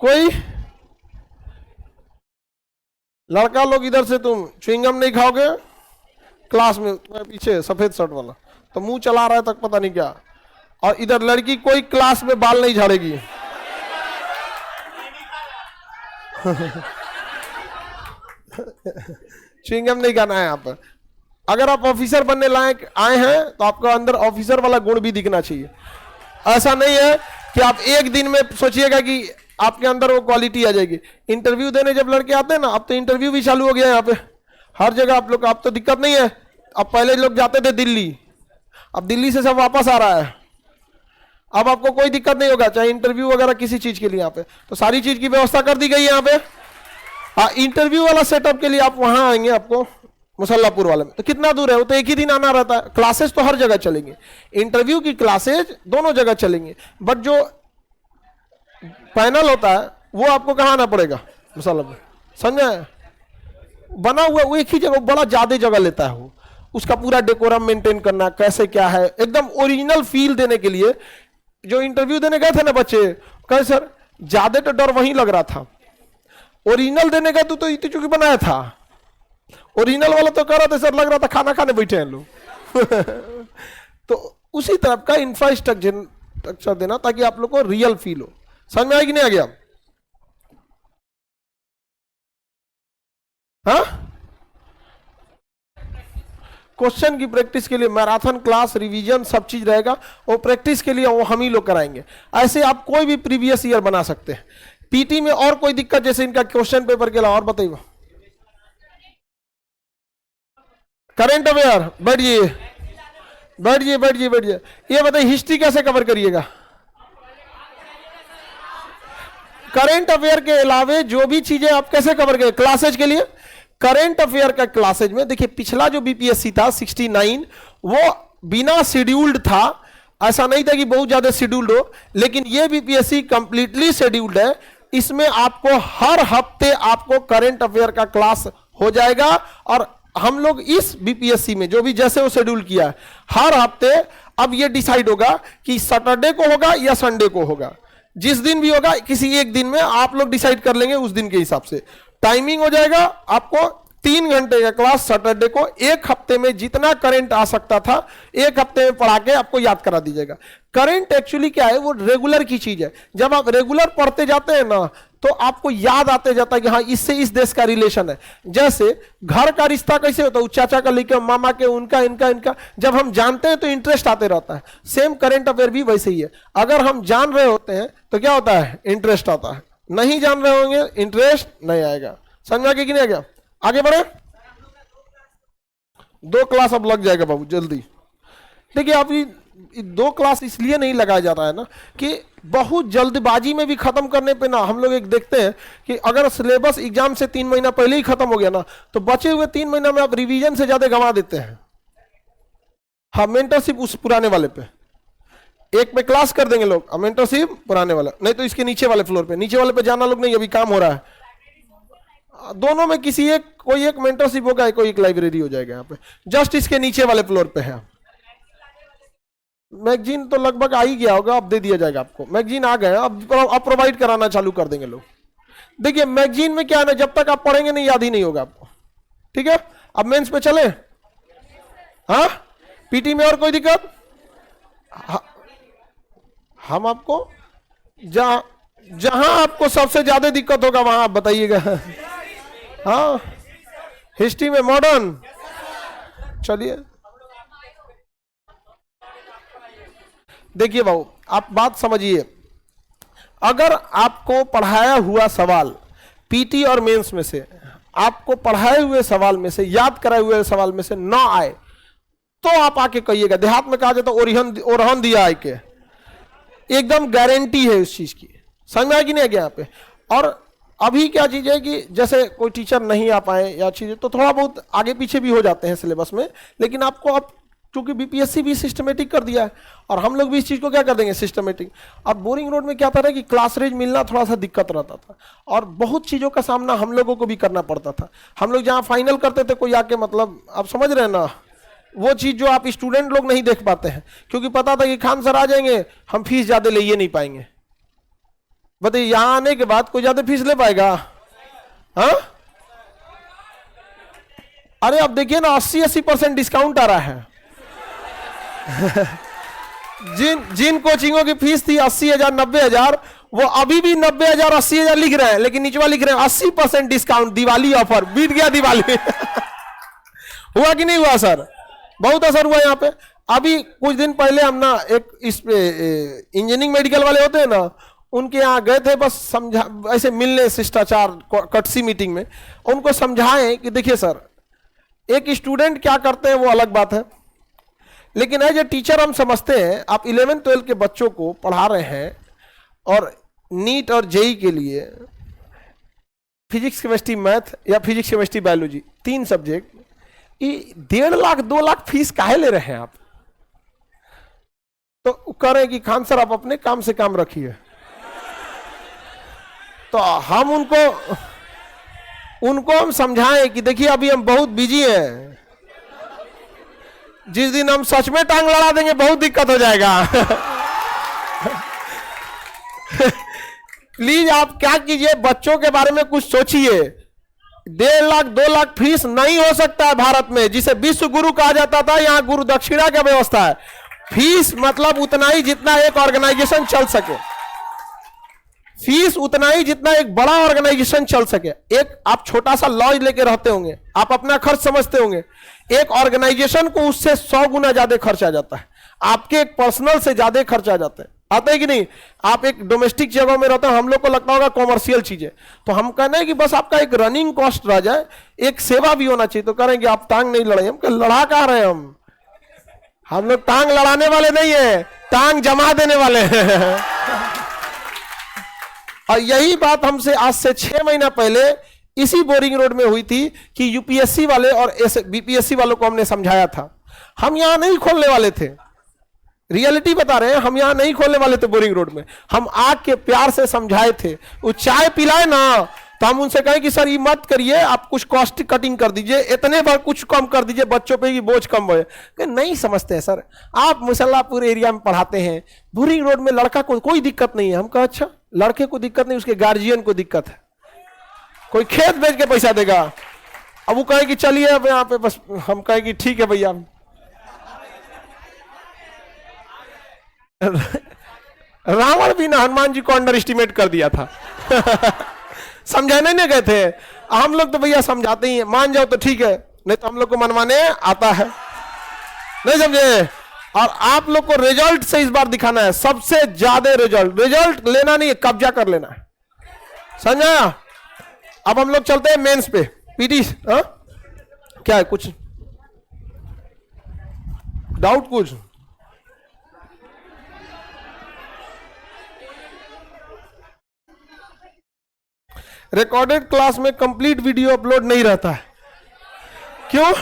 कोई? लड़का लोग इधर से तुम च्युइंगम नहीं खाओगे क्लास में, तुम्हारे पीछे सफेद शर्ट वाला तो मुंह चला रहा है तक पता नहीं क्या, और इधर लड़की कोई क्लास में बाल नहीं झाड़ेगी। च्युइंगम नहीं खाना है यहाँ पर। अगर आप ऑफिसर बनने लायक आए हैं तो आपको अंदर ऑफिसर वाला गुण भी दिखना चाहिए। ऐसा नहीं है कि आप एक दिन में सोचिएगा कि आपके अंदर वो क्वालिटी आ जाएगी। इंटरव्यू देने जब लड़के आते हैं ना, अब तो इंटरव्यू भी चालू हो गया है यहाँ पे हर जगह। आप लोग, अब तो दिक्कत नहीं है। अब पहले लोग जाते थे दिल्ली, अब दिल्ली से सब वापस आ रहा है। अब आपको कोई दिक्कत नहीं होगा, चाहे इंटरव्यू वगैरह किसी चीज के लिए यहाँ पे तो सारी चीज की व्यवस्था कर दी गई है यहाँ पे। हाँ, इंटरव्यू वाला सेटअप के लिए आप वहां आएंगे, आपको मुसल्लापुर वाले में। तो कितना दूर है? वो तो एक ही दिन आना रहता है। क्लासेस तो हर जगह चलेंगे, इंटरव्यू की क्लासेज दोनों जगह चलेंगे, बट जो पैनल होता है वो आपको कहाँ आना पड़ेगा? मुसल्लापुर। समझे? बना हुआ वो एक ही जगह, बड़ा ज्यादा जगह लेता है वो। उसका पूरा डेकोरम मेंटेन करना, कैसे क्या है, एकदम ओरिजिनल फील देने के लिए। जो इंटरव्यू देने गए थे ना बच्चे, कहे सर ज्यादा तो डर वहीं लग रहा था, ओरिजिनल देने का तो इतनी चुकी बनाया था। ओरिजिनल वाला तो कर रहा था सर, लग रहा था खाना खाने बैठे हैं लोग। तो उसी तरह का इंफ्रास्ट्रक्चर देना ताकि आप लोग को रियल फील हो। समझ में आएगी नहीं आ गया? हाँ, क्वेश्चन की प्रैक्टिस के लिए मैराथन क्लास, रिवीजन सब चीज रहेगा। और प्रैक्टिस के लिए वो हम ही लोग कराएंगे। ऐसे आप कोई भी प्रीवियस ईयर बना सकते हैं। पीटी में और कोई दिक्कत जैसे इनका क्वेश्चन पेपर के अलावा और बताइए? करंट अफेयर, बैठिए बैठिए बैठिए बैठिए। ये बताइए हिस्ट्री कैसे कवर करिएगा? करंट अफेयर के अलावा जो भी चीजें आप कैसे कवर करें क्लासेज के लिए? करंट अफेयर का क्लासेज में देखिए, पिछला जो बीपीएससी था 69, वो बिना शेड्यूल्ड था। ऐसा नहीं था कि बहुत ज्यादा शेड्यूल्ड हो, लेकिन ये बीपीएससी कंप्लीटली शेड्यूल्ड है। इसमें आपको हर हफ्ते आपको करंट अफेयर का क्लास हो जाएगा। और हम लोग इस बीपीएससी में जो भी जैसे वो शेड्यूल किया है, हर हफ्ते अब ये डिसाइड होगा कि सैटरडे को होगा या संडे को होगा। जिस दिन भी होगा किसी एक दिन में आप लोग डिसाइड कर लेंगे, उस दिन के हिसाब से टाइमिंग हो जाएगा। आपको 3 घंटे का क्लास सैटरडे को, एक हफ्ते में जितना करंट आ सकता था एक हफ्ते में पढ़ा के आपको याद करा दीजिएगा। करंट एक्चुअली क्या है? वो रेगुलर की चीज है। जब आप रेगुलर पढ़ते जाते हैं ना, तो आपको याद आते जाता है कि हाँ इससे इस देश का रिलेशन है। जैसे घर का रिश्ता कैसे होता है, चाचा का लेके मामा के, उनका इनका इनका, जब हम जानते हैं तो इंटरेस्ट आते रहता है। सेम करंट अफेयर भी वैसे ही है। अगर हम जान रहे होते हैं तो क्या होता है? इंटरेस्ट आता है। नहीं जान रहे होंगे, इंटरेस्ट नहीं आएगा। समझ में आ गया कि नहीं आ गया? आगे बढ़े। 2 क्लास अब लग जाएगा बाबू जल्दी। देखिए, आप 2 क्लास इसलिए नहीं लगाया जाता है ना कि बहुत जल्दबाजी में भी खत्म करने पे ना, हम लोग एक देखते हैं कि अगर सिलेबस एग्जाम से 3 महीना पहले ही खत्म हो गया ना, तो बचे हुए 3 महीना में आप रिवीजन से ज्यादा गंवा देते हैं। हाँ, मेंटरशिप उस पुराने वाले पे एक पे क्लास कर देंगे लोग, मेंटरशिप पुराने वाला, नहीं तो इसके नीचे वाले फ्लोर पे। नीचे वाले पे जाना लोग नहीं, अभी काम हो रहा है। दोनों में किसी एक, कोई एक मेंटरशिप होगा, कोई एक लाइब्रेरी हो जाएगा यहाँ पे। जस्ट इसके नीचे वाले फ्लोर पे है। मैगजीन तो लगभग आ ही गया होगा, अब दे दिया जाएगा आपको। मैगजीन आ गए, अब प्रोवाइड कराना चालू कर देंगे लोग। देखिए, मैगजीन में क्या है ना, जब तक आप पढ़ेंगे नहीं याद ही नहीं होगा आपको। ठीक है, अब मेंस पे चले। हाँ, पीटी में और कोई दिक्कत? हम आपको जहां आपको सबसे ज्यादा दिक्कत होगा वहां आप बताइएगा। हाँ, हिस्ट्री में मॉडर्न, चलिए देखिए बाबू, आप बात समझिए। अगर आपको पढ़ाया हुआ सवाल पीटी और मेंस में से, आपको पढ़ाए हुए सवाल में से, याद कराए हुए सवाल में से ना आए, तो आप आके कहिएगा। देहात में कहा जाता ओरहन दिया आए के, एकदम गारंटी है उस चीज की। समझ में आएगी नहीं आगे यहाँ पे? और अभी क्या चीज है कि जैसे कोई टीचर नहीं आ पाए या चीजें, तो थोड़ा बहुत आगे पीछे भी हो जाते हैं सिलेबस में, लेकिन आपको अब क्योंकि बीपीएससी भी सिस्टमेटिक कर दिया है और हम लोग भी इस चीज को क्या कर देंगे, सिस्टमेटिक। अब बोरिंग रोड में क्या था कि क्लास रेंज मिलना थोड़ा सा दिक्कत रहता था और बहुत चीजों का सामना हम लोगों को भी करना पड़ता था। हम लोग जहाँ फाइनल करते थे कोई आके, मतलब आप समझ रहे हैं ना, वो चीज जो आप स्टूडेंट लोग नहीं देख पाते हैं, क्योंकि पता था कि खान सर आ जाएंगे, हम फीस ज्यादा ले ही नहीं पाएंगे। बताइए यहां आने के बाद कोई ज्यादा फीस ले पाएगा? हाँ, अरे अब देखिए ना 80% डिस्काउंट आ रहा है। जिन कोचिंगों की फीस थी 80,000 90,000, वो अभी भी 90,000 80,000 लिख रहे हैं, लेकिन नीचे लिख रहे हैं 80% डिस्काउंट, दिवाली ऑफर। बीत गया दिवाली। हुआ कि नहीं हुआ सर? बहुत असर हुआ यहाँ पे। अभी कुछ दिन पहले हम ना एक इस पे इंजीनियरिंग मेडिकल वाले होते हैं ना, उनके यहाँ गए थे, बस समझा ऐसे मिलने, शिष्टाचार कटसी मीटिंग में उनको समझाएं कि देखिए सर, एक स्टूडेंट क्या करते हैं वो अलग बात है, लेकिन एज ए टीचर हम समझते हैं आप 11th-12th के बच्चों को पढ़ा रहे हैं और नीट और जेई के लिए फिजिक्स केमिस्ट्री मैथ या physics chemistry biology 3 subject, 1.5 lakh 2 lakh fees काहे ले रहे हैं आप? तो कह रहे हैं कि खान सर आप अपने काम से काम रखिए। तो हम उनको हम समझाएं कि देखिए अभी हम बहुत बिजी हैं, जिस दिन हम सच में टांग लड़ा देंगे बहुत दिक्कत हो जाएगा। प्लीज आप क्या कीजिए, बच्चों के बारे में कुछ सोचिए। 1.5 लाख 2 लाख फीस नहीं हो सकता है भारत में, जिसे विश्व गुरु कहा जाता था, यहां गुरु दक्षिणा की व्यवस्था है। फीस मतलब उतना ही जितना एक ऑर्गेनाइजेशन चल सके, फीस उतना ही जितना एक बड़ा ऑर्गेनाइजेशन चल सके। एक आप छोटा सा लॉज लेके रहते होंगे, आप अपना खर्च समझते होंगे, एक ऑर्गेनाइजेशन को उससे 100 गुना ज्यादा खर्च आ जाता है, आपके एक पर्सनल से ज्यादा खर्च आ जाता है, आता है कि नहीं? आप एक डोमेस्टिक जगह में रहते हो, हम लोग को लगता होगा कॉमर्शियल चीजें, तो हम कहना है कि बस आपका एक रनिंग कॉस्ट रह जाए, एक सेवा भी होना चाहिए। तो करेंगे आप टांग नहीं लड़ाई, हम लड़ा कहा रहे हैं, हम लोग टांग लड़ाने वाले नहीं है, टांग जमा देने वाले हैं। और यही बात हमसे आज से 6 महीना पहले इसी बोरिंग रोड में हुई थी कि यूपीएससी वाले और बीपीएससी वालों को हमने समझाया था। हम यहां नहीं खोलने वाले थे, रियलिटी बता रहे हैं, हम यहां नहीं खोलने वाले थे बोरिंग रोड में। हम आग के प्यार से समझाए थे, वो चाय पिलाए ना तो हम उनसे कहें कि सर ये मत करिए, आप कुछ कॉस्ट कटिंग कर दीजिए, इतने बार कुछ कम कर दीजिए बच्चों पे कि बोझ कम हो। नहीं समझते हैं सर, आप मुसल्लापुर एरिया में पढ़ाते हैं, बोरिंग रोड में लड़का को कोई दिक्कत नहीं है। हम कहा अच्छा, लड़के को दिक्कत नहीं, उसके गार्जियन को दिक्कत है, कोई खेत बेच के पैसा देगा। अब वो कहे कि चलिए अब यहाँ पे, बस हम कहे कि ठीक है भैया। रावण भी ना हनुमान जी को अंडर एस्टिमेट कर दिया था। समझाने नहीं गए थे हम लोग, तो भैया समझाते ही हैं, मान जाओ तो ठीक है, नहीं तो हम लोग को मनवाने आता है, नहीं समझे? और आप लोग को रिजल्ट से इस बार दिखाना है, सबसे ज्यादा रिजल्ट लेना नहीं है, कब्जा कर लेना है, समझा? अब हम लोग चलते हैं मेंस पे। पीटी क्या है, कुछ डाउट? कुछ रिकॉर्डेड क्लास में कंप्लीट वीडियो अपलोड नहीं रहता है, क्यों?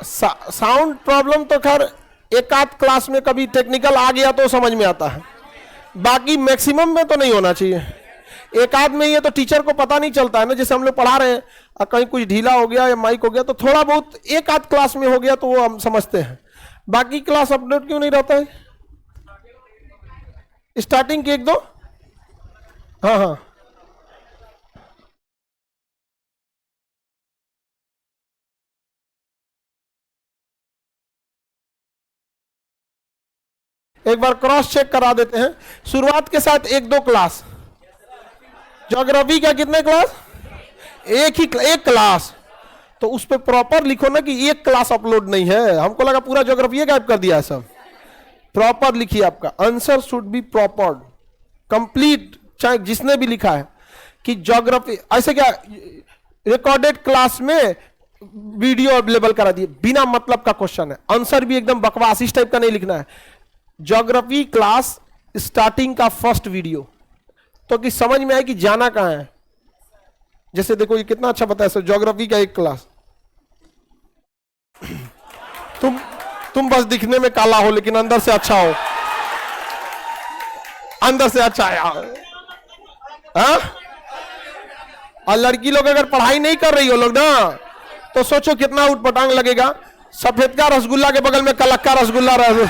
साउंड प्रॉब्लम तो खैर एक आध क्लास में कभी टेक्निकल आ गया तो समझ में आता है, बाकी मैक्सिमम में तो नहीं होना चाहिए। एक आध में ये तो टीचर को पता नहीं चलता है ना, जैसे हम लोग पढ़ा रहे हैं और कहीं कुछ ढीला हो गया या माइक हो गया तो थोड़ा बहुत एक आध क्लास में हो गया तो वो हम समझते हैं, बाकी क्लास अपडेट क्यों नहीं रहता है? स्टार्टिंग के 1-2, हाँ हाँ, एक बार क्रॉस चेक करा देते हैं। शुरुआत के साथ 1-2 क्लास, ज्योग्राफी का कितने क्लास? एक क्लास, तो उस पर प्रॉपर लिखो ना कि एक क्लास अपलोड नहीं है। हमको लगा पूरा ज्योग्राफी गायब कर दिया है सब। प्रॉपर लिखिए, आपका answer should be proper complete, चाहे जिसने भी लिखा है कि ज्योग्राफी ऐसे क्या रिकॉर्डेड क्लास में वीडियो अवेलेबल करा दिए, बिना मतलब का क्वेश्चन है, आंसर भी एकदम बकवास इस टाइप का नहीं लिखना है। ज्योग्राफी क्लास स्टार्टिंग का फर्स्ट वीडियो, तो कि समझ में आए कि जाना कहां है। जैसे देखो ये कितना अच्छा बताया सर, ज्योग्राफी का एक क्लास। तुम बस दिखने में काला हो लेकिन अंदर से अच्छा हो, अंदर से अच्छा है हाँ? और लड़की लोग अगर पढ़ाई नहीं कर रही हो लोग ना, तो सोचो कितना उठपटांग लगेगा। सफेद का रसगुल्ला के बगल में कलक्का रसगुल्ला रह,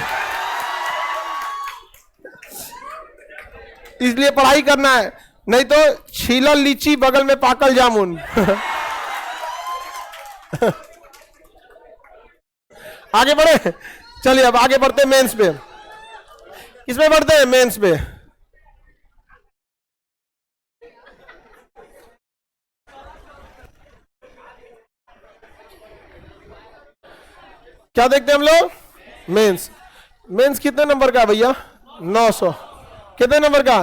इसलिए पढ़ाई करना है, नहीं तो छीलल लीची बगल में पाकल जामुन। आगे बढ़े, चलिए अब आगे बढ़ते हैं मेंस पे। किसमें बढ़ते हैं? मेंस पे। क्या देखते हैं हम लोग? मेंस। मेंस कितने नंबर का है भैया? 900। कितने नंबर का?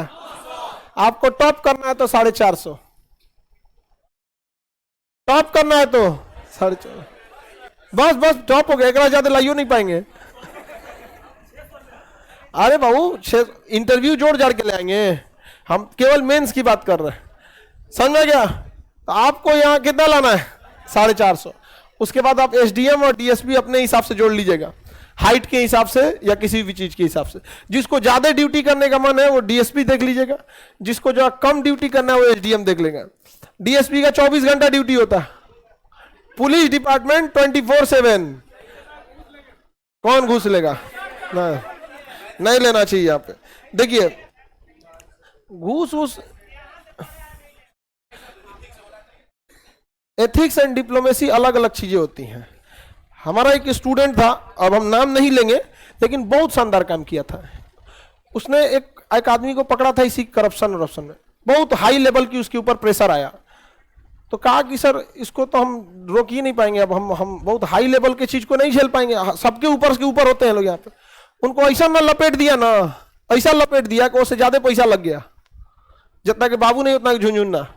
आपको टॉप करना है तो 450। टॉप करना है तो 450। बस बस टॉप हो गया, एक ज्यादा लाइयो नहीं पाएंगे। अरे बाबू इंटरव्यू जोड़ जाड़ के ले आएंगे, हम केवल मेंस की बात कर रहे हैं, समझ में गया? तो आपको यहाँ कितना लाना है? 450। उसके बाद आप एसडीएम और डीएसपी अपने हिसाब से जोड़ लीजिएगा, हाइट के हिसाब से या किसी भी चीज के हिसाब से। जिसको ज्यादा ड्यूटी करने का मन है वो डीएसपी देख लीजिएगा, जिसको जो कम ड्यूटी करना है वो एसडीएम देख लेगा। डीएसपी का 24 घंटा ड्यूटी होता है, पुलिस डिपार्टमेंट 24/7। कौन घूस लेगा? नहीं लेना चाहिए। यहाँ पे देखिए घूस वूस, एथिक्स एंड डिप्लोमेसी अलग अलग चीजें होती हैं। हमारा एक स्टूडेंट था, अब हम नाम नहीं लेंगे, लेकिन बहुत शानदार काम किया था। उसने एक आदमी को पकड़ा था इसी करप्शन में, बहुत हाई लेवल की उसके ऊपर प्रेशर आया, तो कहा कि सर इसको तो हम रोक ही नहीं पाएंगे, अब हम बहुत हाई लेवल की चीज को नहीं झेल पाएंगे, सबके ऊपर होते हैं लोग यहाँ पे। उनको ऐसा ना लपेट दिया ना, ऐसा लपेट दिया कि उससे ज्यादा पैसा लग गया, जितना कि बाबू नहीं उतना झुंझुनना।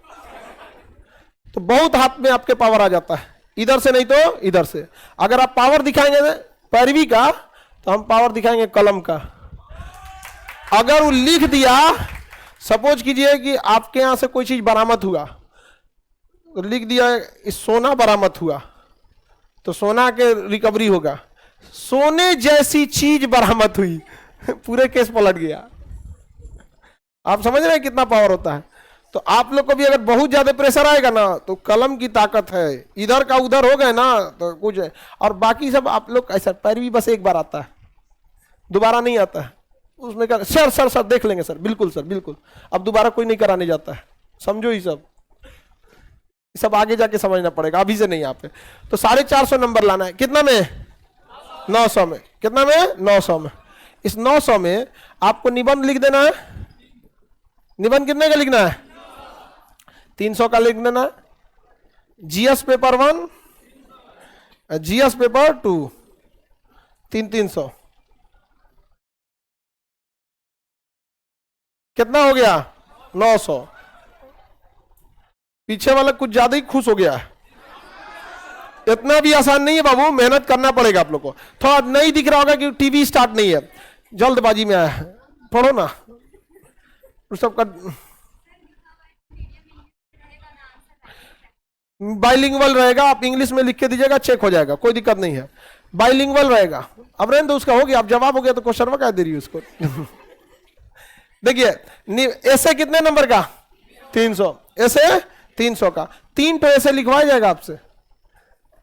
तो बहुत हाथ में आपके पावर आ जाता है, इधर से नहीं तो इधर से। अगर आप पावर दिखाएंगे पैरवी का, तो हम पावर दिखाएंगे कलम का। अगर वो लिख दिया, सपोज कीजिए कि आपके यहां से कोई चीज बरामद हुआ, तो लिख दिया सोना बरामद हुआ, तो सोना के रिकवरी होगा। सोने जैसी चीज बरामद हुई, पूरे केस पलट गया। आप समझ रहे हैं कितना पावर होता है? तो आप लोग को भी अगर बहुत ज्यादा प्रेशर आएगा ना, तो कलम की ताकत है, इधर का उधर हो गए ना तो कुछ है। और बाकी सब आप लोग ऐसा, पैरवी बस एक बार आता है, दोबारा नहीं आता है। उसमें क्या सर सर सर देख लेंगे सर, बिल्कुल सर बिल्कुल, अब दोबारा कोई नहीं कराने जाता है। समझो ये सब आगे जाके समझना पड़ेगा, अभी से नहीं यहाँ पे। तो 450 नंबर लाना है, कितना में? 900 में। कितना में? 900 में। इस 900 में आपको निबंध लिख देना है। निबंध कितने का लिखना है? 300 का लिख देना। GS paper 1, GS paper 2, 300। कितना हो गया? 900। पीछे वाला कुछ ज्यादा ही खुश हो गया है। इतना भी आसान नहीं है बाबू, मेहनत करना पड़ेगा आप लोग को। थोड़ा नहीं दिख रहा होगा कि टीवी स्टार्ट नहीं है, जल्दबाजी में आया है। पढ़ो ना उस सबका। बाइलिंगुअल रहेगा, आप इंग्लिश में लिख के दीजिएगा, चेक हो जाएगा, कोई दिक्कत नहीं है। बाइलिंगुअल रहेगा। अब रहने दो, उसका हो गया, अब जवाब हो गया तो क्वेश्चन क्या दे रही है उसको। देखिए ऐसे कितने नंबर का? 300। ऐसे 300 का 3 तो ऐसे लिखवाया जाएगा आपसे,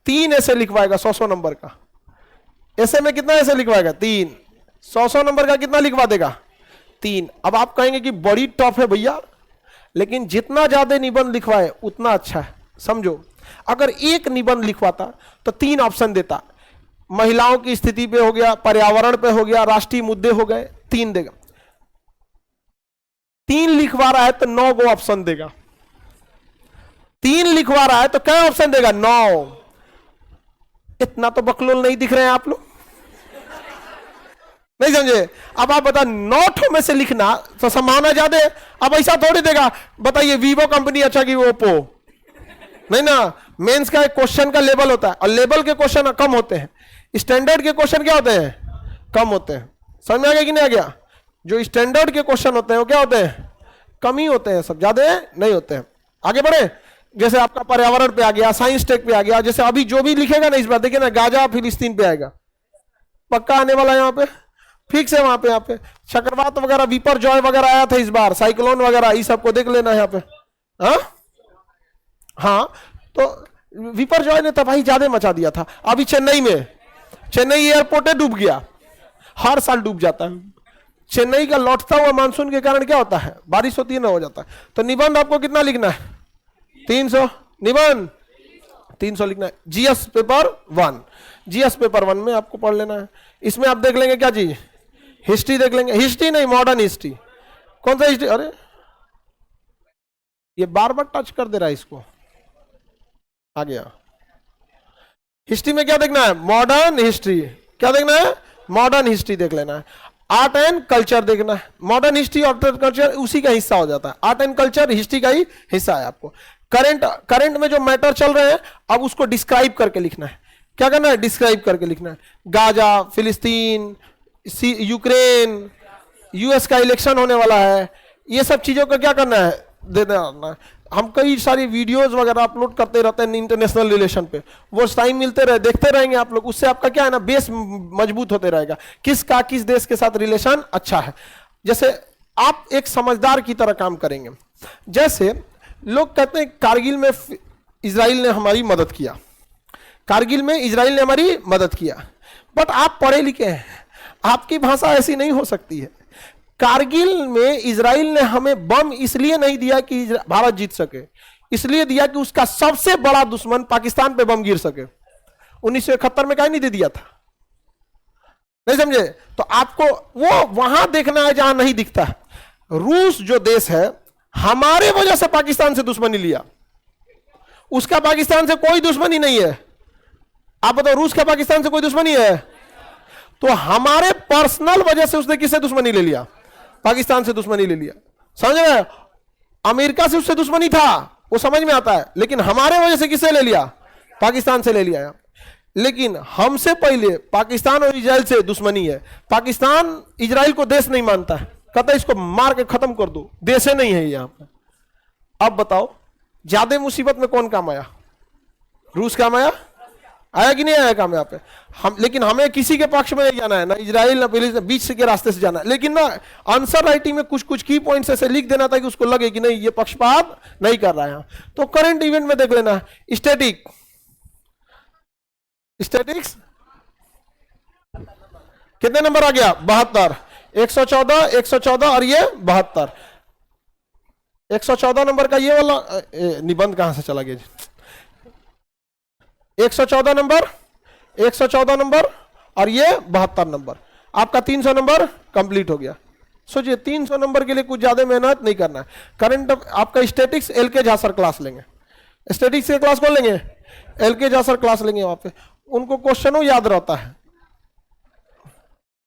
3 ऐसे लिखवाएगा 100 नंबर का। ऐसे में कितना ऐसे लिखवाएगा? 3। 100 नंबर का कितना लिखवा देगा? 3। अब आप कहेंगे कि बड़ी टफ है भैया, लेकिन जितना ज्यादा निबंध लिखवाए उतना अच्छा है। समझो, अगर एक निबंध लिखवाता तो 3 ऑप्शन देता, महिलाओं की स्थिति पे हो गया, पर्यावरण पे हो गया, राष्ट्रीय मुद्दे हो गए, 3 देगा। 3 लिखवा रहा है तो 9 गो ऑप्शन देगा। 3 लिखवा रहा है तो क्या ऑप्शन देगा? 9। इतना तो बकलोल नहीं दिख रहे हैं आप लोग, नहीं समझे? अब आप बता 9 में से लिखना तो संभावना ज्यादा है। अब ऐसा थोड़ी देगा, बताइए वीवो कंपनी अच्छा कि ओप्पो? नहीं ना। मेंस का एक क्वेश्चन का लेवल होता है, और लेवल के क्वेश्चन कम होते हैं, स्टैंडर्ड के क्वेश्चन क्या होते हैं? कम होते हैं। समझ में आ गया कि नहीं आ गया? जो स्टैंडर्ड के क्वेश्चन होते हैं वो क्या होते हैं? कम ही होते हैं, सब ज्यादा नहीं होते हैं। आगे बढ़े। जैसे आपका पर्यावरण पे आ गया, साइंस टेक पे आ गया, जैसे अभी जो भी लिखेगा ना इस बार देखिए ना, गाजा फिलिस्तीन पे आएगा, पक्का आने वाला है यहाँ पे, फिक्स है वहां पे। यहाँ पे चक्रवात वगैरह, विपर जॉय वगैरह आया था इस बार, साइक्लोन वगैरह, ये सबको देख लेना है यहाँ पे। हाँ हाँ, तो विपर जॉय ने तबाही ज्यादा मचा दिया था। अभी चेन्नई में, चेन्नई एयरपोर्ट डूब गया, हर साल डूब जाता है। चेन्नई का लौटता हुआ मानसून के कारण क्या होता है, बारिश होती है ना, हो जाता है। तो निबंध आपको कितना लिखना है, 300 निबंध 300 लिखना है। जीएस पेपर 1, जीएस पेपर 1 में आपको पढ़ लेना है। इसमें आप देख लेंगे क्या चीज, हिस्ट्री देख लेंगे, हिस्ट्री नहीं मॉडर्न हिस्ट्री। कौन सा हिस्ट्री, अरे ये बार बार टच कर दे रहा है इसको, आ गया। हिस्ट्री में क्या देखना है, मॉडर्न हिस्ट्री। क्या देखना है, मॉडर्न हिस्ट्री देख लेना है। आर्ट एंड कल्चर देखना है। मॉडर्न हिस्ट्री और कल्चर उसी का हिस्सा हो जाता है, आर्ट एंड कल्चर हिस्ट्री का ही हिस्सा है। आपको करंट में जो मैटर चल रहे हैं अब उसको डिस्क्राइब करके लिखना है। क्या करना है, डिस्क्राइब करके लिखना है। गाजा, फिलिस्तीन, यूक्रेन, यूएस का इलेक्शन होने वाला है, ये सब चीजों का क्या करना है, देना। हम कई सारी वीडियोस वगैरह अपलोड करते रहते हैं इंटरनेशनल रिलेशन पे, वो टाइम मिलते रहे देखते रहेंगे आप लोग, उससे आपका क्या है ना, बेस मजबूत होते रहेगा, किसका किस देश के साथ रिलेशन अच्छा है। जैसे आप एक समझदार की तरह काम करेंगे। जैसे लोग कहते हैं कारगिल में इजराइल ने हमारी मदद किया, कारगिल में इजराइल ने हमारी मदद किया, बट आप पढ़े लिखे हैं, आपकी भाषा ऐसी नहीं हो सकती है। कारगिल में इजराइल ने हमें बम इसलिए नहीं दिया कि भारत जीत सके, इसलिए दिया कि उसका सबसे बड़ा दुश्मन पाकिस्तान पे बम गिर सके। 1971 में कहीं नहीं दे दिया था, नहीं समझे? तो आपको वो वहां देखना है जहां नहीं दिखता है। रूस जो देश है, हमारे वजह से पाकिस्तान से दुश्मनी लिया, उसका पाकिस्तान से कोई दुश्मनी नहीं है। आप बताओ, रूस का पाकिस्तान से कोई दुश्मनी है? तो हमारे पर्सनल वजह से उसने किससे दुश्मनी ले लिया, पाकिस्तान से दुश्मनी ले लिया। समझ रहे? अमेरिका से उससे दुश्मनी था, वो समझ में आता है, लेकिन हमारे वजह से किससे ले लिया, पाकिस्तान से ले लिया। लेकिन हमसे पहले पाकिस्तान और इजराइल से दुश्मनी है। पाकिस्तान इजराइल को देश नहीं मानता है, कहता है इसको मार के खत्म कर दो, देश नहीं है यहां पर। अब बताओ ज्यादा मुसीबत में कौन काम आया, रूस काम आया कि नहीं आया काम यहाँ पे? हम, लेकिन हमें किसी के पक्ष में नहीं जाना है, ना इजराइल ना फिलिस्तीन, बीच के रास्ते से जाना है। लेकिन ना आंसर राइटिंग में कुछ कुछ की पॉइंट्स ऐसे लिख देना था कि उसको लगे कि नहीं ये पक्षपात नहीं कर रहा है। तो करंट इवेंट में देख लेना, स्टैटिक्स कितने नंबर आ गया, 72, 114 और ये 72। 114 नंबर का ये वाला निबंध कहां से चला गया, 114 नंबर, 114 नंबर और ये 72 नंबर, आपका 300 नंबर कंप्लीट हो गया। सोचिए 300 नंबर के लिए कुछ ज्यादा मेहनत नहीं करना है। करंट आपका statics L K Jha sir class लेंगे, स्टैटिक्स की क्लास कौन लेंगे, एलके झा सर क्लास लेंगे। वहां पे उनको क्वेश्चनों याद रहता है।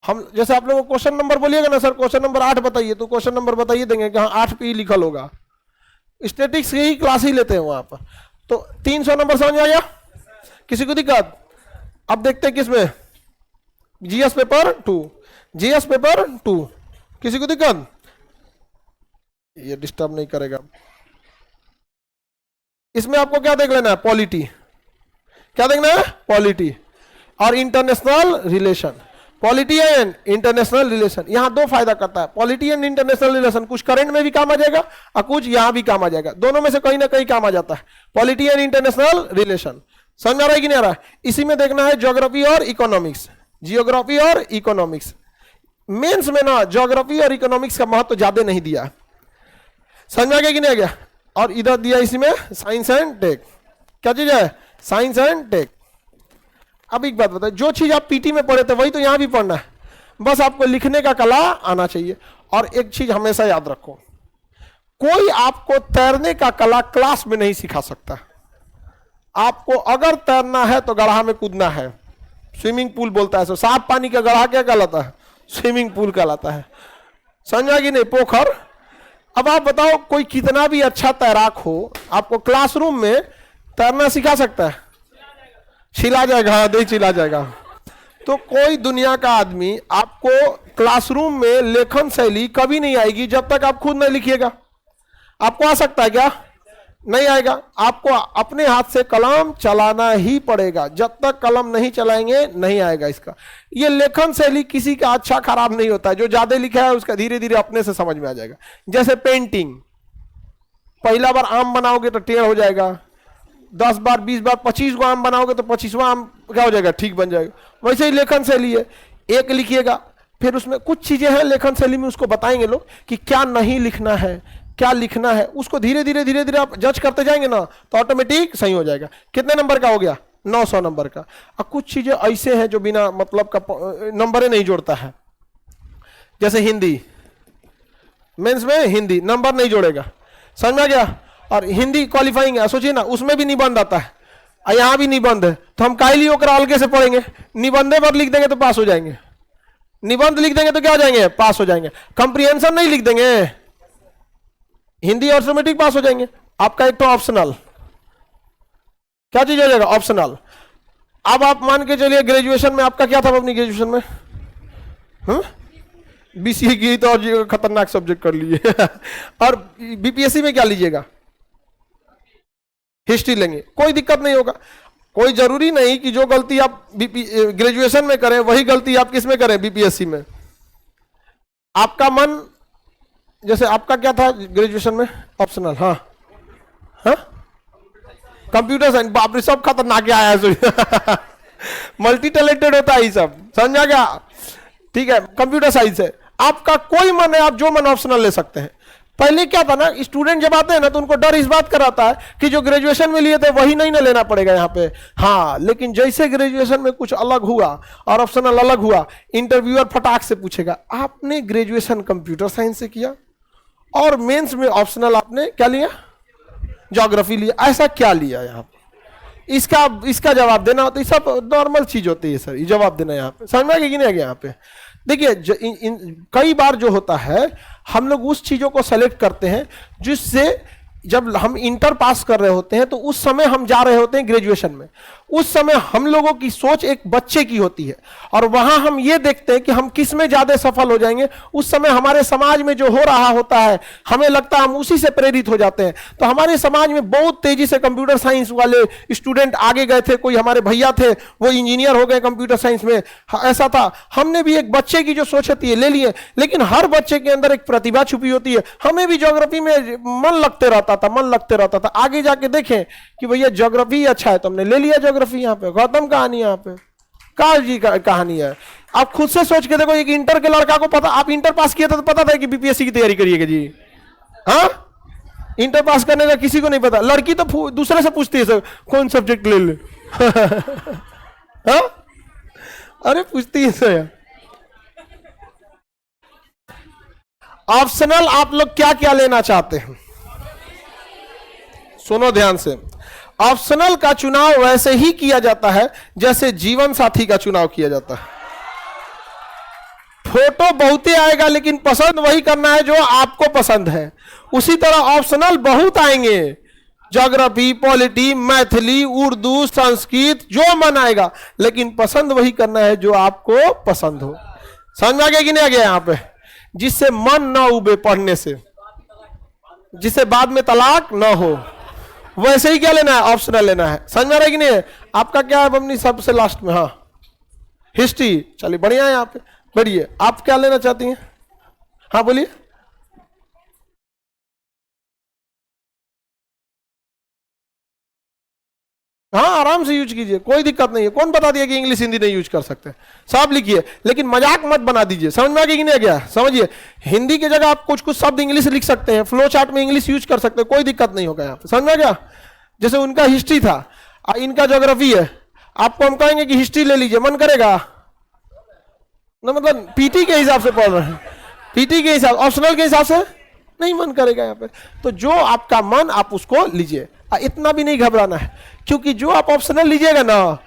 हम जैसे आप लोगों को क्वेश्चन नंबर बोलिएगा ना, सर क्वेश्चन नंबर 8 बताइए, तो क्वेश्चन नंबर बताइए देंगे कि हाँ 8 पे ही लिखल होगा। स्टैटिक्स की ही क्लास ही लेते हैं वहां पर। तो 300 नंबर समझ में आया, किसी को दिक्कत? अब देखते हैं किसमें, जीएस पेपर 2, जीएस पेपर 2, किसी को दिक्कत? ये डिस्टर्ब नहीं करेगा। इसमें आपको क्या देख लेना है, पॉलिटी। क्या देखना है, पॉलिटी और international relation. Polity and international relation यहां दो फायदा करता है, पॉलिटी एंड इंटरनेशनल रिलेशन। कुछ करंट में भी काम आ जाएगा और कुछ यहां भी काम आ जाएगा, दोनों में से कहीं ना कहीं काम आ जाता है। पॉलिटी एंड इंटरनेशनल रिलेशन समझ आ रहा है कि नहीं आ रहा है? इसी में देखना है ज्योग्राफी और इकोनॉमिक्स, जियोग्राफी और इकोनॉमिक्स। मेंस में ना ज्योग्राफी और इकोनॉमिक्स का महत्व ज्यादा नहीं दिया, समझ में आ गया कि नहीं आ गया? और इधर दिया इसी में साइंस एंड टेक। क्या चीज है, साइंस एंड टेक। अब एक बात बताए, जो चीज आप पीटी में पढ़े थे वही तो यहां भी पढ़ना है, बस आपको लिखने का कला आना चाहिए। और एक चीज हमेशा याद रखो, कोई आपको तैरने का कला क्लास में नहीं सिखा सकता। आपको अगर तैरना है तो गढ़ा में कूदना है, स्विमिंग पूल बोलता है। साफ पानी का गढ़ा क्या कहलाता है, स्विमिंग पूल कहलाता है। समझा कि नहीं, पोखर। अब आप बताओ, कोई कितना भी अच्छा तैराक हो, आपको क्लासरूम में तैरना सिखा सकता है? छिला जाएगा, हाँ नहीं छिला जाएगा। तो कोई दुनिया का आदमी आपको क्लासरूम में लेखन शैली कभी नहीं आएगी जब तक आप खुद नहीं लिखिएगा। आपको आ सकता है क्या? नहीं आएगा। आपको अपने हाथ से कलम चलाना ही पड़ेगा, जब तक कलम नहीं चलाएंगे नहीं आएगा इसका। ये लेखन शैली किसी का अच्छा खराब नहीं होता है, जो ज्यादा लिखा है उसका धीरे धीरे अपने से समझ में आ जाएगा। जैसे पेंटिंग, पहला बार आम बनाओगे तो टेढ़ हो जाएगा, 10 बार 20 बार 25 गो आम बनाओगे तो 25वां आम क्या हो जाएगा, ठीक बन जाएगा। वैसे ही लेखन शैली है, एक लिखिएगा, फिर उसमें कुछ चीजें हैं लेखन शैली में, उसको बताएंगे लोग कि क्या नहीं लिखना है, क्या लिखना है, उसको धीरे धीरे धीरे धीरे आप जज करते जाएंगे ना तो ऑटोमेटिक सही हो जाएगा। कितने नंबर का हो गया, 900 नंबर का। अब कुछ चीजें ऐसे हैं जो बिना मतलब का नंबर नहीं जोड़ता है, जैसे हिंदी, मेंस में हिंदी नंबर नहीं जोड़ेगा, समझ में आ गया। और हिंदी क्वालिफाइंग है, सोचिए ना, उसमें भी निबंध आता है, यहां भी निबंध है, तो हम काइली होकर अलगे से पढ़ेंगे, निबंधे पर लिख देंगे तो पास हो जाएंगे, निबंध लिख देंगे तो क्या हो जाएंगे, पास हो जाएंगे। कंप्रीहेंशन नहीं लिख देंगे, हिंदी ऑटोमेटिक पास हो जाएंगे। आपका एक तो ऑप्शनल, क्या चीज हो जाएगा, ऑप्शनल। अब आप मान के चलिए ग्रेजुएशन में आपका क्या था अपनी ग्रेजुएशन में, बीसीए की तो और खतरनाक सब्जेक्ट कर लीजिए और बीपीएससी में क्या लीजिएगा, हिस्ट्री लेंगे, कोई दिक्कत नहीं होगा। कोई जरूरी नहीं कि जो गलती आप ग्रेजुएशन में करें वही गलती आप किस में करें, बीपीएससी में। आपका मन, जैसे आपका क्या था ग्रेजुएशन में, ऑप्शनल, हाँ हाँ, कंप्यूटर साइंस, बाप रे सब खतरनाक आया है मल्टी टैलेंटेड होता है ये सब, समझा क्या, ठीक है। कंप्यूटर साइंस है, आपका कोई मन है आप जो मन ऑप्शनल ले सकते हैं। पहले क्या था ना, स्टूडेंट जब आते हैं ना तो उनको डर इस बात का रहता है कि जो ग्रेजुएशन में लिए थे वही नहीं ना लेना पड़ेगा यहाँ पे, हाँ। लेकिन जैसे ग्रेजुएशन में कुछ अलग हुआ और ऑप्शनल अलग हुआ, इंटरव्यूअर फटाक से पूछेगा आपने ग्रेजुएशन कंप्यूटर साइंस से किया और मेंस में ऑप्शनल आपने क्या लिया, ज्योग्राफी लिया, ऐसा क्या लिया यहाँ पे, इसका जवाब देना होता है। सब नॉर्मल चीज होती है सर, ये जवाब देना यहाँ पे, समझ में आ गया कि नहीं आ गया यहाँ पे। देखिए कई बार जो होता है हम लोग उस चीजों को सेलेक्ट करते हैं जिससे जब हम इंटर पास कर रहे होते हैं तो उस समय हम जा रहे होते हैं ग्रेजुएशन में, उस समय हम लोगों की सोच एक बच्चे की होती है और वहां हम ये देखते हैं कि हम किस में ज्यादा सफल हो जाएंगे। उस समय हमारे समाज में जो हो रहा होता है हमें लगता है हम उसी से प्रेरित हो जाते हैं। तो हमारे समाज में बहुत तेजी से कंप्यूटर साइंस वाले स्टूडेंट आगे गए थे, कोई हमारे भैया थे वो इंजीनियर हो गए कंप्यूटर साइंस में, ऐसा था। हमने भी एक बच्चे की जो सोच होती है ले लिए, लेकिन हर बच्चे के अंदर एक प्रतिभा छुपी होती है। हमें भी ज्योग्राफी में मन लगते रहता था, आगे जाके देखें कि भैया ज्योग्राफी अच्छा है तो हमने ले लिया ज्योग्राफी। यहाँ पे गौतम कहानी, यहाँ पे काल जी का कहानी है। आप खुद से सोच के देखो, एक इंटर के लड़का को पता, आप इंटर पास किया था तो पता था कि बीपीएससी की तैयारी करिएगा जी, हाँ। इंटर पास करने का किसी को नहीं पता, लड़की तो दूसरे से पूछती है सर कौन सब्जेक्ट ले ले हाँ? अरे पूछती है सर। ऑप्शनल आप लोग क्या क्या लेना चाहते हैं, सुनो ध्यान से। ऑप्शनल का चुनाव वैसे ही किया जाता है जैसे जीवन साथी का चुनाव किया जाता है। फोटो बहुत ही आएगा लेकिन पसंद वही करना है जो आपको पसंद है। उसी तरह ऑप्शनल बहुत आएंगे, ज्योग्राफी, पॉलिटी, मैथिली, उर्दू, संस्कृत, जो मन आएगा, लेकिन पसंद वही करना है जो आपको पसंद हो। समझ में आ गया कि नहीं आ गया यहाँ पे, जिससे मन ना उबे पढ़ने से, जिससे बाद में तलाक ना हो, वैसे ही क्या लेना है, ऑप्शनल लेना है। समझ में आ रहा है कि नहीं? आपका क्या है अपनी सबसे लास्ट में, हाँ हिस्ट्री, चलिए बढ़िया है। यहाँ पे बढ़िए, आप क्या लेना चाहती हैं, हाँ बोलिए। हाँ आराम से यूज कीजिए, कोई दिक्कत नहीं है। कौन बता दिया कि इंग्लिश हिंदी नहीं यूज कर सकते, सब लिखिए, लेकिन मजाक मत बना दीजिए। समझ में आ गया कि नहीं आ गया, समझिए। हिंदी की जगह आप कुछ कुछ शब्द इंग्लिश लिख सकते हैं, फ्लो चार्ट में इंग्लिश यूज कर सकते हैं, कोई दिक्कत नहीं होगा यहाँ पे। समझ में आ गया? जैसे उनका हिस्ट्री था, इनका ज्योग्राफी है, आपको हम कहेंगे कि हिस्ट्री ले लीजिए, मन करेगा ना, मतलब पीटी के हिसाब से पढ़ रहे हैं, पीटी के हिसाब, ऑप्शनल के हिसाब से नहीं मन करेगा यहाँ पे। तो जो आपका मन आप उसको लीजिए, इतना भी नहीं घबराना है, क्योंकि जो आप ऑप्शनल लीजिएगा ना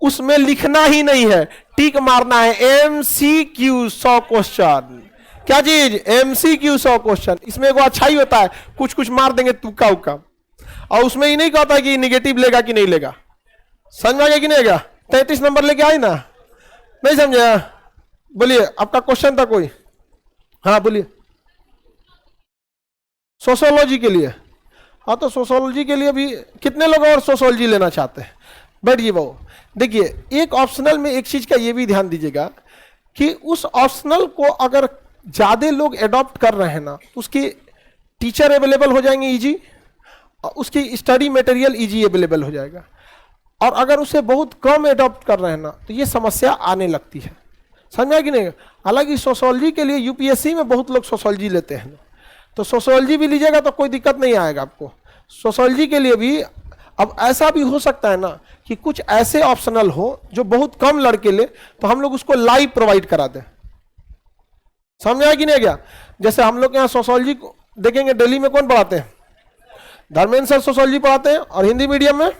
उसमें लिखना ही नहीं है, टिक मारना है। MCQ 100 क्वेश्चन, क्या चीज, MCQ 100 क्वेश्चन। इसमें एगो अच्छा ही होता है, कुछ कुछ मार देंगे तुक्का उक्का, और उसमें ही नहीं कहता कि निगेटिव लेगा कि नहीं लेगा। समझ में आ गया कि नहीं गया? 33 नंबर लेके आई ना, नहीं समझे? बोलिए, आपका क्वेश्चन था कोई, हाँ बोलिए। सोशियोलॉजी के लिए हाँ तो सोशोलॉजी के लिए भी कितने लोग और सोशोलॉजी लेना चाहते हैं? बैठिए वो। देखिए एक ऑप्शनल में एक चीज का ये भी ध्यान दीजिएगा कि उस ऑप्शनल को अगर ज्यादा लोग एडॉप्ट कर रहे हैं ना, उसकी टीचर अवेलेबल हो जाएंगे इजी, और उसकी स्टडी मटेरियल इजी अवेलेबल हो जाएगा। और अगर उसे बहुत कम एडॉप्ट कर रहे हैं ना, तो ये समस्या आने लगती है। समझा कि नहीं? हालांकि सोशोलॉजी के लिए यूपीएससी में बहुत लोग सोशोलॉजी लेते हैं, तो सोशोलॉजी भी लीजिएगा तो कोई दिक्कत नहीं आएगा आपको। सोशोलॉजी के लिए भी अब ऐसा भी हो सकता है ना कि कुछ ऐसे ऑप्शनल हो जो बहुत कम लड़के ले, तो हम लोग उसको लाइव प्रोवाइड करा दें। समझा कि नहीं गया? जैसे हम लोग यहाँ सोशोलॉजी देखेंगे, दिल्ली में कौन पढ़ाते हैं? धर्मेंद्र सर सोशोलॉजी पढ़ाते हैं, और हिंदी मीडियम में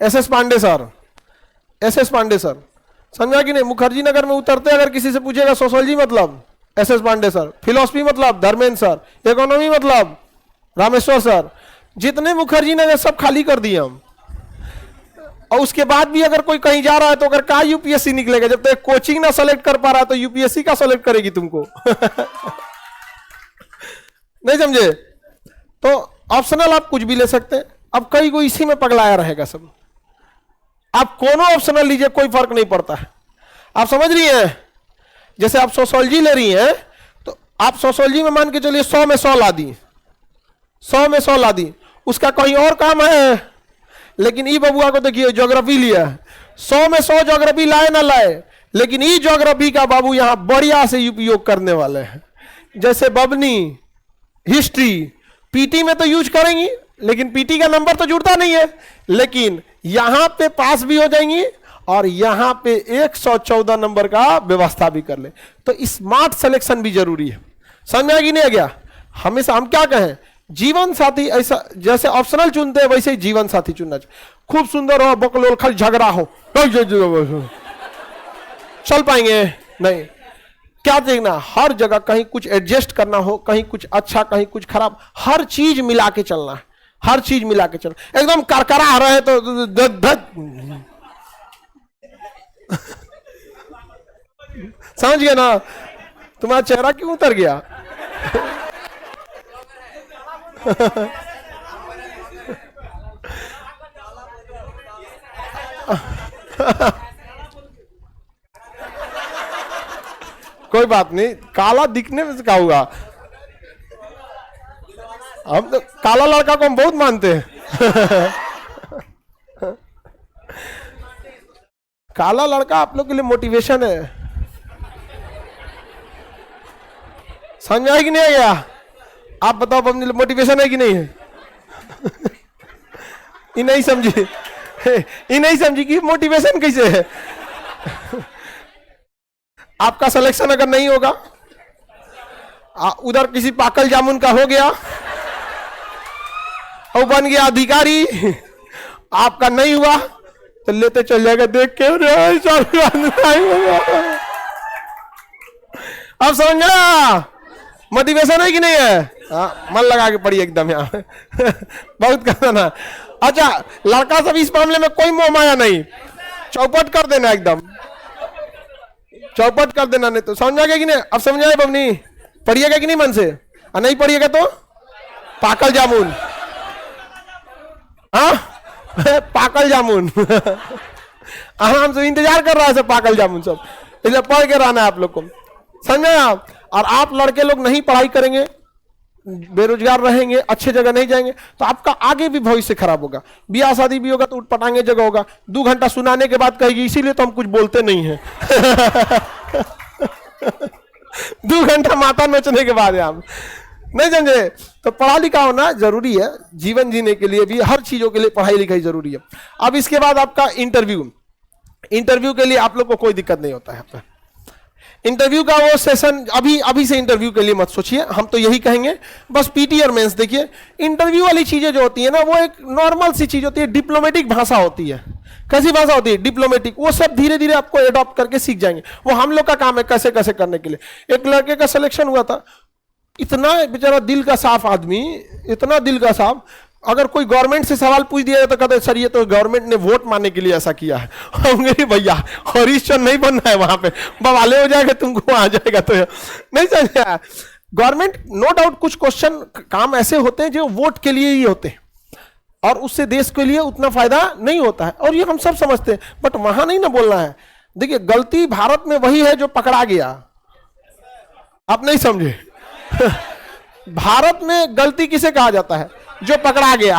S Pandey sir, S Pandey sir. समझा कि नहीं? मुखर्जी नगर में उतरते अगर किसी से पूछेगा सोशोलॉजी मतलब एस पांडे सर, फिलोसफी मतलब धर्मेंद्र सर, इकोनॉमी मतलब रामेश्वर सर। जितने मुखर्जी नगर सब खाली कर दिए हम। और उसके बाद भी अगर कोई कहीं जा रहा है तो अगर कहा यूपीएससी निकलेगा, जब तक कोचिंग ना सेलेक्ट कर पा रहा है तो यूपीएससी का सेलेक्ट करेगी तुमको। नहीं समझे? तो ऑप्शनल आप कुछ भी ले सकते हैं। अब कई कोई इसी में पगलाया रहेगा सब। आप कोनो ऑप्शनल लीजिए, कोई फर्क नहीं पड़ता है। आप समझ रही हैं? जैसे आप सोशोलॉजी ले रही हैं, तो आप सोशोलॉजी में मान के चलिए 100 में 100 ला दी, 100 में 100 ला दी, उसका कहीं और काम है। लेकिन ई बबुआ को देखिए ज्योग्राफी लिया, 100 में 100 ज्योग्राफी लाए ना लाए, लेकिन ई ज्योग्राफी का बाबू यहां बढ़िया से उपयोग करने वाले हैं। जैसे बबनी, हिस्ट्री, पीटी में तो यूज करेंगी, लेकिन पीटी का नंबर तो जुड़ता नहीं है, लेकिन यहां पे पास भी हो जाएंगी और यहां पे 114 नंबर का व्यवस्था भी कर ले। तो स्मार्ट सिलेक्शन भी जरूरी है। समझ में आ कि नहीं गया? हमेशा हम क्या कहें, जीवन साथी ऐसा जैसे ऑप्शनल चुनते हैं वैसे ही जीवन साथी चुनना चाहिए। खूब सुंदर हो, बकलोल, खाली झगड़ा हो, चल पाएंगे नहीं। क्या देखना, हर जगह कहीं कुछ एडजस्ट करना हो, कहीं कुछ अच्छा, कहीं कुछ खराब, हर चीज मिला के चलना है, हर चीज मिला के चलना। एकदम करकरा रहे तो समझ गए ना? तुम्हारा चेहरा क्यों उतर गया? कोई बात नहीं, काला दिखने में से क्या होगा? हम तो काला लड़का को हम बहुत मानते हैं। काला लड़का आप लोग के लिए मोटिवेशन है। समझ में आया कि नहीं आया? आप बताओ बबनी, मोटिवेशन है कि नहीं है? ये नहीं समझी, ये नहीं समझी कि मोटिवेशन कैसे है। आपका सिलेक्शन अगर नहीं होगा, उधर किसी पाकल जामुन का हो गया और बन गया अधिकारी, आपका नहीं हुआ तो लेते चल जाएगा देख के। अब समझा मोटिवेशन है कि नहीं है? मन लगा के पढ़िए एकदम यहाँ। बहुत कहना ना। अच्छा, लड़का सब इस मामले में कोई मोह माया नहीं, चौपट कर देना, एकदम चौपट कर देना। नहीं तो समझा गया कि नहीं? अब समझाए बबनी? पढ़िएगा कि नहीं मन से? और नहीं पढ़िएगा तो पाकल जामुन। हाँ, पाकल जामुन। आराम से इंतजार कर रहा है सब पाकल जामुन सब, इसलिए पढ़ के रहना है आप लोग को। समझे आप? और आप लड़के लोग नहीं पढ़ाई करेंगे, बेरोजगार रहेंगे, अच्छे जगह नहीं जाएंगे, तो आपका आगे भी भविष्य खराब होगा। ब्याह शादी भी होगा तो उठपटांगे जगह होगा, 2 घंटा सुनाने के बाद कहेगी इसीलिए तो हम कुछ बोलते नहीं हैं। 2 घंटा माता नोचने के बाद हम नहीं समझे? तो पढ़ा लिखा होना जरूरी है, जीवन जीने के लिए भी, हर चीजों के लिए पढ़ाई लिखाई जरूरी है। अब इसके बाद आपका इंटरव्यू, इंटरव्यू के लिए आप लोग को कोई दिक्कत नहीं होता है। इंटरव्यू का वो सेशन अभी से इंटरव्यू के लिए मत सोचिए, हम तो यही कहेंगे बस पीटी और मेंस देखिए। इंटरव्यू वाली चीजें जो होती है ना, वो एक नॉर्मल सी चीज होती है, डिप्लोमेटिक भाषा होती है। कैसी भाषा होती है? डिप्लोमेटिक। वो सब धीरे धीरे आपको एडॉप्ट करके सीख जाएंगे, वो हम लोग का काम है कैसे कैसे करने के लिए। एक लड़के का सिलेक्शन हुआ था, इतना बेचारा दिल का साफ आदमी, इतना दिल का साफ, अगर कोई गवर्नमेंट से सवाल पूछ दिया तो कहते सर ये तो गवर्नमेंट ने वोट मारने के लिए ऐसा किया है। होंगे भैया हरीश चंद्र नहीं बनना है वहां पे, बवाले हो जाएगा तुमको, आ जाएगा तो नहीं समझा। गवर्नमेंट नो डाउट कुछ क्वेश्चन काम ऐसे होते हैं जो वोट के लिए ही होते हैं और उससे देश के लिए उतना फायदा नहीं होता है, और ये हम सब समझते हैं, बट वहां नहीं ना बोलना है। देखिए गलती भारत में वही है जो पकड़ा गया, आप नहीं समझे। भारत में गलती किसे कहा जाता है? जो पकड़ा गया,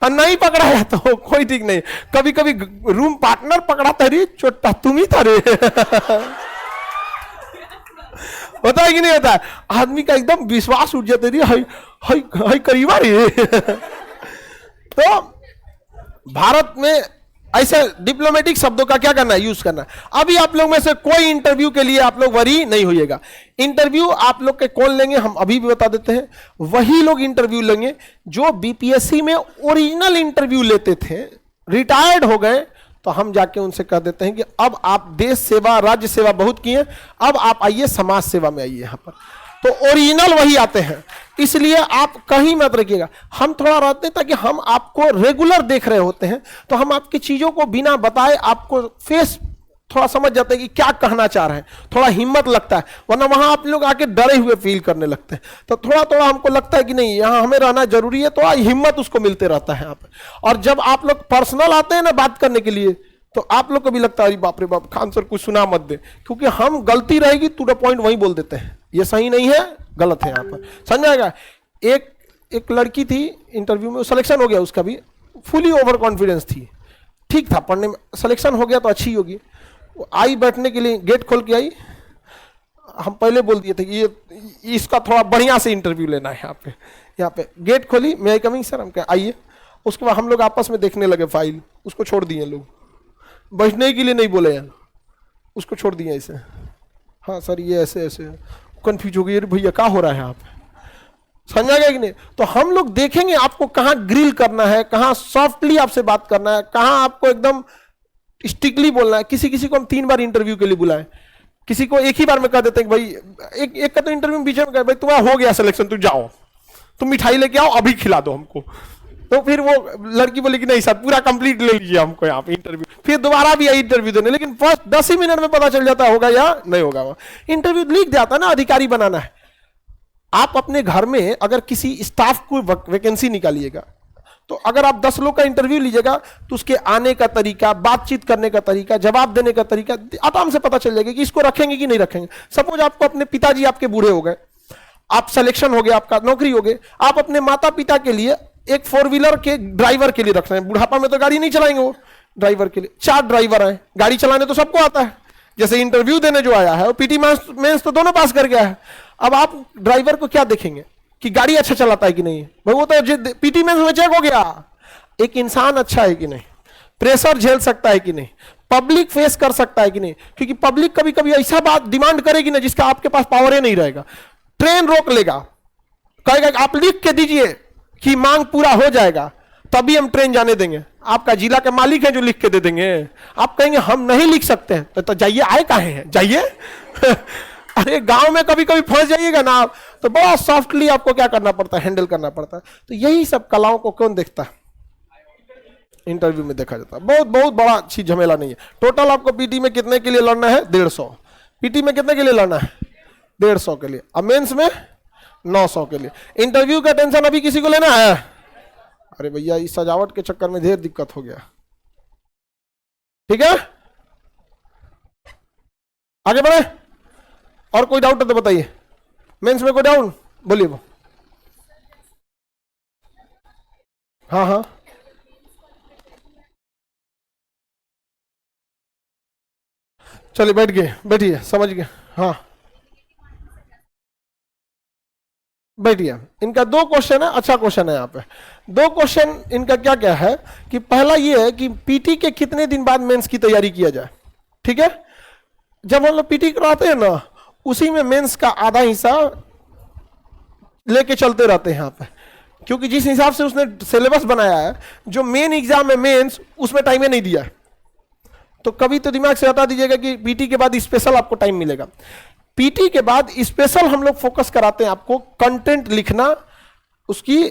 और नहीं पकड़ा गया तो कोई ठीक नहीं। कभी कभी रूम पार्टनर पकड़ा था, रे चोटा तुम ही था रे। होता है कि नहीं होता है? आदमी का एकदम विश्वास उठ जाता है, हाय हाय हाय करीबा रे। तो भारत में ऐसे डिप्लोमेटिक शब्दों का क्या करना है? यूज करना है। अभी आप लोग में से कोई इंटरव्यू के लिए आप लोग वरी नहीं होइएगा। इंटरव्यू आप लोग के कौन लेंगे हम अभी भी बता देते हैं, वही लोग इंटरव्यू लेंगे जो बीपीएससी में ओरिजिनल इंटरव्यू लेते थे, रिटायर्ड हो गए, तो हम जाके उनसे कह देते हैं कि अब आप देश सेवा राज्य सेवा बहुत किए, अब आप आइए समाज सेवा में आइए। यहां पर तो ओरिजिनल वही आते हैं, इसलिए आप कहीं मत रखिएगा। हम थोड़ा रहते हैं ताकि हम आपको रेगुलर देख रहे होते हैं, तो हम आपकी चीजों को बिना बताए आपको फेस थोड़ा समझ जाते हैं कि क्या कहना चाह रहे हैं, थोड़ा हिम्मत लगता है, वरना वहां आप लोग आके डरे हुए फील करने लगते हैं। तो थोड़ा थोड़ा हमको लगता है कि नहीं यहां हमें रहना जरूरी है, तो हिम्मत उसको मिलते रहता है यहाँ पे। और जब आप लोग पर्सनल आते हैं ना बात करने के लिए, तो आप लोग को भी लगता है बाप रे बाप खान सर कुछ सुना मत दे, क्योंकि हम गलती रहेगी टू द पॉइंट वही बोल देते हैं, ये सही नहीं है गलत है। यहाँ पर समझ आएगा। एक लड़की थी इंटरव्यू में, सिलेक्शन हो गया उसका भी, फुली ओवर कॉन्फिडेंस थी, ठीक था पढ़ने में, सिलेक्शन हो गया तो अच्छी होगी। वो आई बैठने के लिए, गेट खोल के आई, हम पहले बोल दिए थे कि ये इसका थोड़ा बढ़िया से इंटरव्यू लेना है। यहाँ पे गेट खोली, मे आई कमिंग सर, हम कहा आइए। उसके बाद हम लोग आपस में देखने लगे फाइल, उसको छोड़ दिए लोग, बैठने के लिए नहीं बोले यार, उसको छोड़ दिया ऐसे। हाँ सर ये ऐसे ऐसे, कंफ्यूज हो गई, अरे भैया क्या हो रहा है यहाँ पे, समझा गया कि नहीं। तो हम लोग देखेंगे आपको कहाँ ग्रिल करना है, कहाँ सॉफ्टली आपसे बात करना है, कहाँ आपको एकदम स्ट्रिक्टली बोलना है। किसी किसी को हम 3 बार इंटरव्यू के लिए बुलाएं, किसी को एक ही बार में कह देते हैं कि भाई एक का तो इंटरव्यू में बीच में कहे भाई तुम्हारा हो गया सिलेक्शन, तुम जाओ, तुम मिठाई लेके आओ अभी खिला दो हमको। तो फिर वो लड़की बोली कि नहीं सर पूरा कंप्लीट ले लीजिए हमको यहाँ पे इंटरव्यू, फिर दोबारा भी आई इंटरव्यू देने, लेकिन फर्स्ट 10 ही मिनट में पता चल जाता होगा या नहीं होगा। वो इंटरव्यू लिख जाता ना, अधिकारी बनाना है। आप अपने घर में अगर किसी स्टाफ को वैकेंसी निकालिएगा, तो अगर आप 10 लोग का इंटरव्यू लीजिएगा तो उसके आने का तरीका, बातचीत करने का तरीका, जवाब देने का तरीका आराम से पता चल जाएगा कि इसको रखेंगे कि नहीं रखेंगे। सपोज आपको अपने पिताजी आपके बूढ़े हो गए, आप सिलेक्शन हो गया, आपका नौकरी हो गई, आप अपने माता पिता के लिए एक 4 व्हीलर के ड्राइवर के लिए रख रहे हैं। बुढ़ापा में तो गाड़ी नहीं चलाएंगे, वो ड्राइवर के लिए 4 ड्राइवर आए, गाड़ी चलाने तो सबको आता है। जैसे इंटरव्यू देने जो आया है वो पीटी मेंस तो दोनों पास कर गया है। अब आप ड्राइवर को क्या देखेंगे कि गाड़ी अच्छा चलाता है कि नहीं, भाई वो तो पीटी मेंस में चेक हो गया, एक इंसान अच्छा है कि नहीं, प्रेशर झेल सकता है कि नहीं, पब्लिक फेस कर सकता है कि नहीं। क्योंकि पब्लिक कभी कभी ऐसा बात डिमांड करेगी ना जिसका आपके पास पावर ही नहीं रहेगा। ट्रेन रोक लेगा, कहेगा आप लिख के दीजिए कि मांग पूरा हो जाएगा तभी हम ट्रेन जाने देंगे। आपका जिला के मालिक है जो लिख के दे देंगे, आप कहेंगे हम नहीं लिख सकते हैं, तो जाइए, आए काहे हैं, जाइए। अरे गांव में कभी कभी फंस जाइएगा ना आप, तो बड़ा सॉफ्टली आपको क्या करना पड़ता है, हैंडल करना पड़ता है। तो यही सब कलाओं को कौन देखता है, इंटरव्यू में देखा जाता है। बहुत बहुत बड़ा अच्छी झमेला नहीं है। टोटल आपको पीटी में कितने के लिए लड़ना है? 150। पीटी में कितने के लिए लड़ना है? 150 के लिए। अब मेंस में 900 के लिए। इंटरव्यू का टेंशन अभी किसी को लेना है? अरे भैया इस सजावट के चक्कर में ढेर दिक्कत हो गया। ठीक है, आगे बढ़े। और कोई डाउट है तो बताइए। मेंस में कोई डाउट बोलिए वो। हाँ हाँ, चलिए बैठ गए, बैठिए, समझ गए। हाँ बैठिए। इनका 2 क्वेश्चन है, अच्छा क्वेश्चन है यहाँ पे। 2 क्वेश्चन इनका क्या क्या है कि पहला ये है कि पीटी के कितने दिन बाद मेंस की तैयारी किया जाए। ठीक है, जब हम लोग पीटी कराते हैं ना, उसी में मेंस का आधा हिस्सा लेके चलते रहते हैं यहाँ पे। क्योंकि जिस हिसाब से उसने सिलेबस बनाया है, जो मेन एग्जाम है मेंस, उसमें टाइम नहीं दिया है। तो कभी तो दिमाग से हटा दीजिएगा कि पीटी के बाद स्पेशल आपको टाइम मिलेगा। पीटी के बाद स्पेशल हम लोग फोकस कराते हैं आपको कंटेंट लिखना, उसकी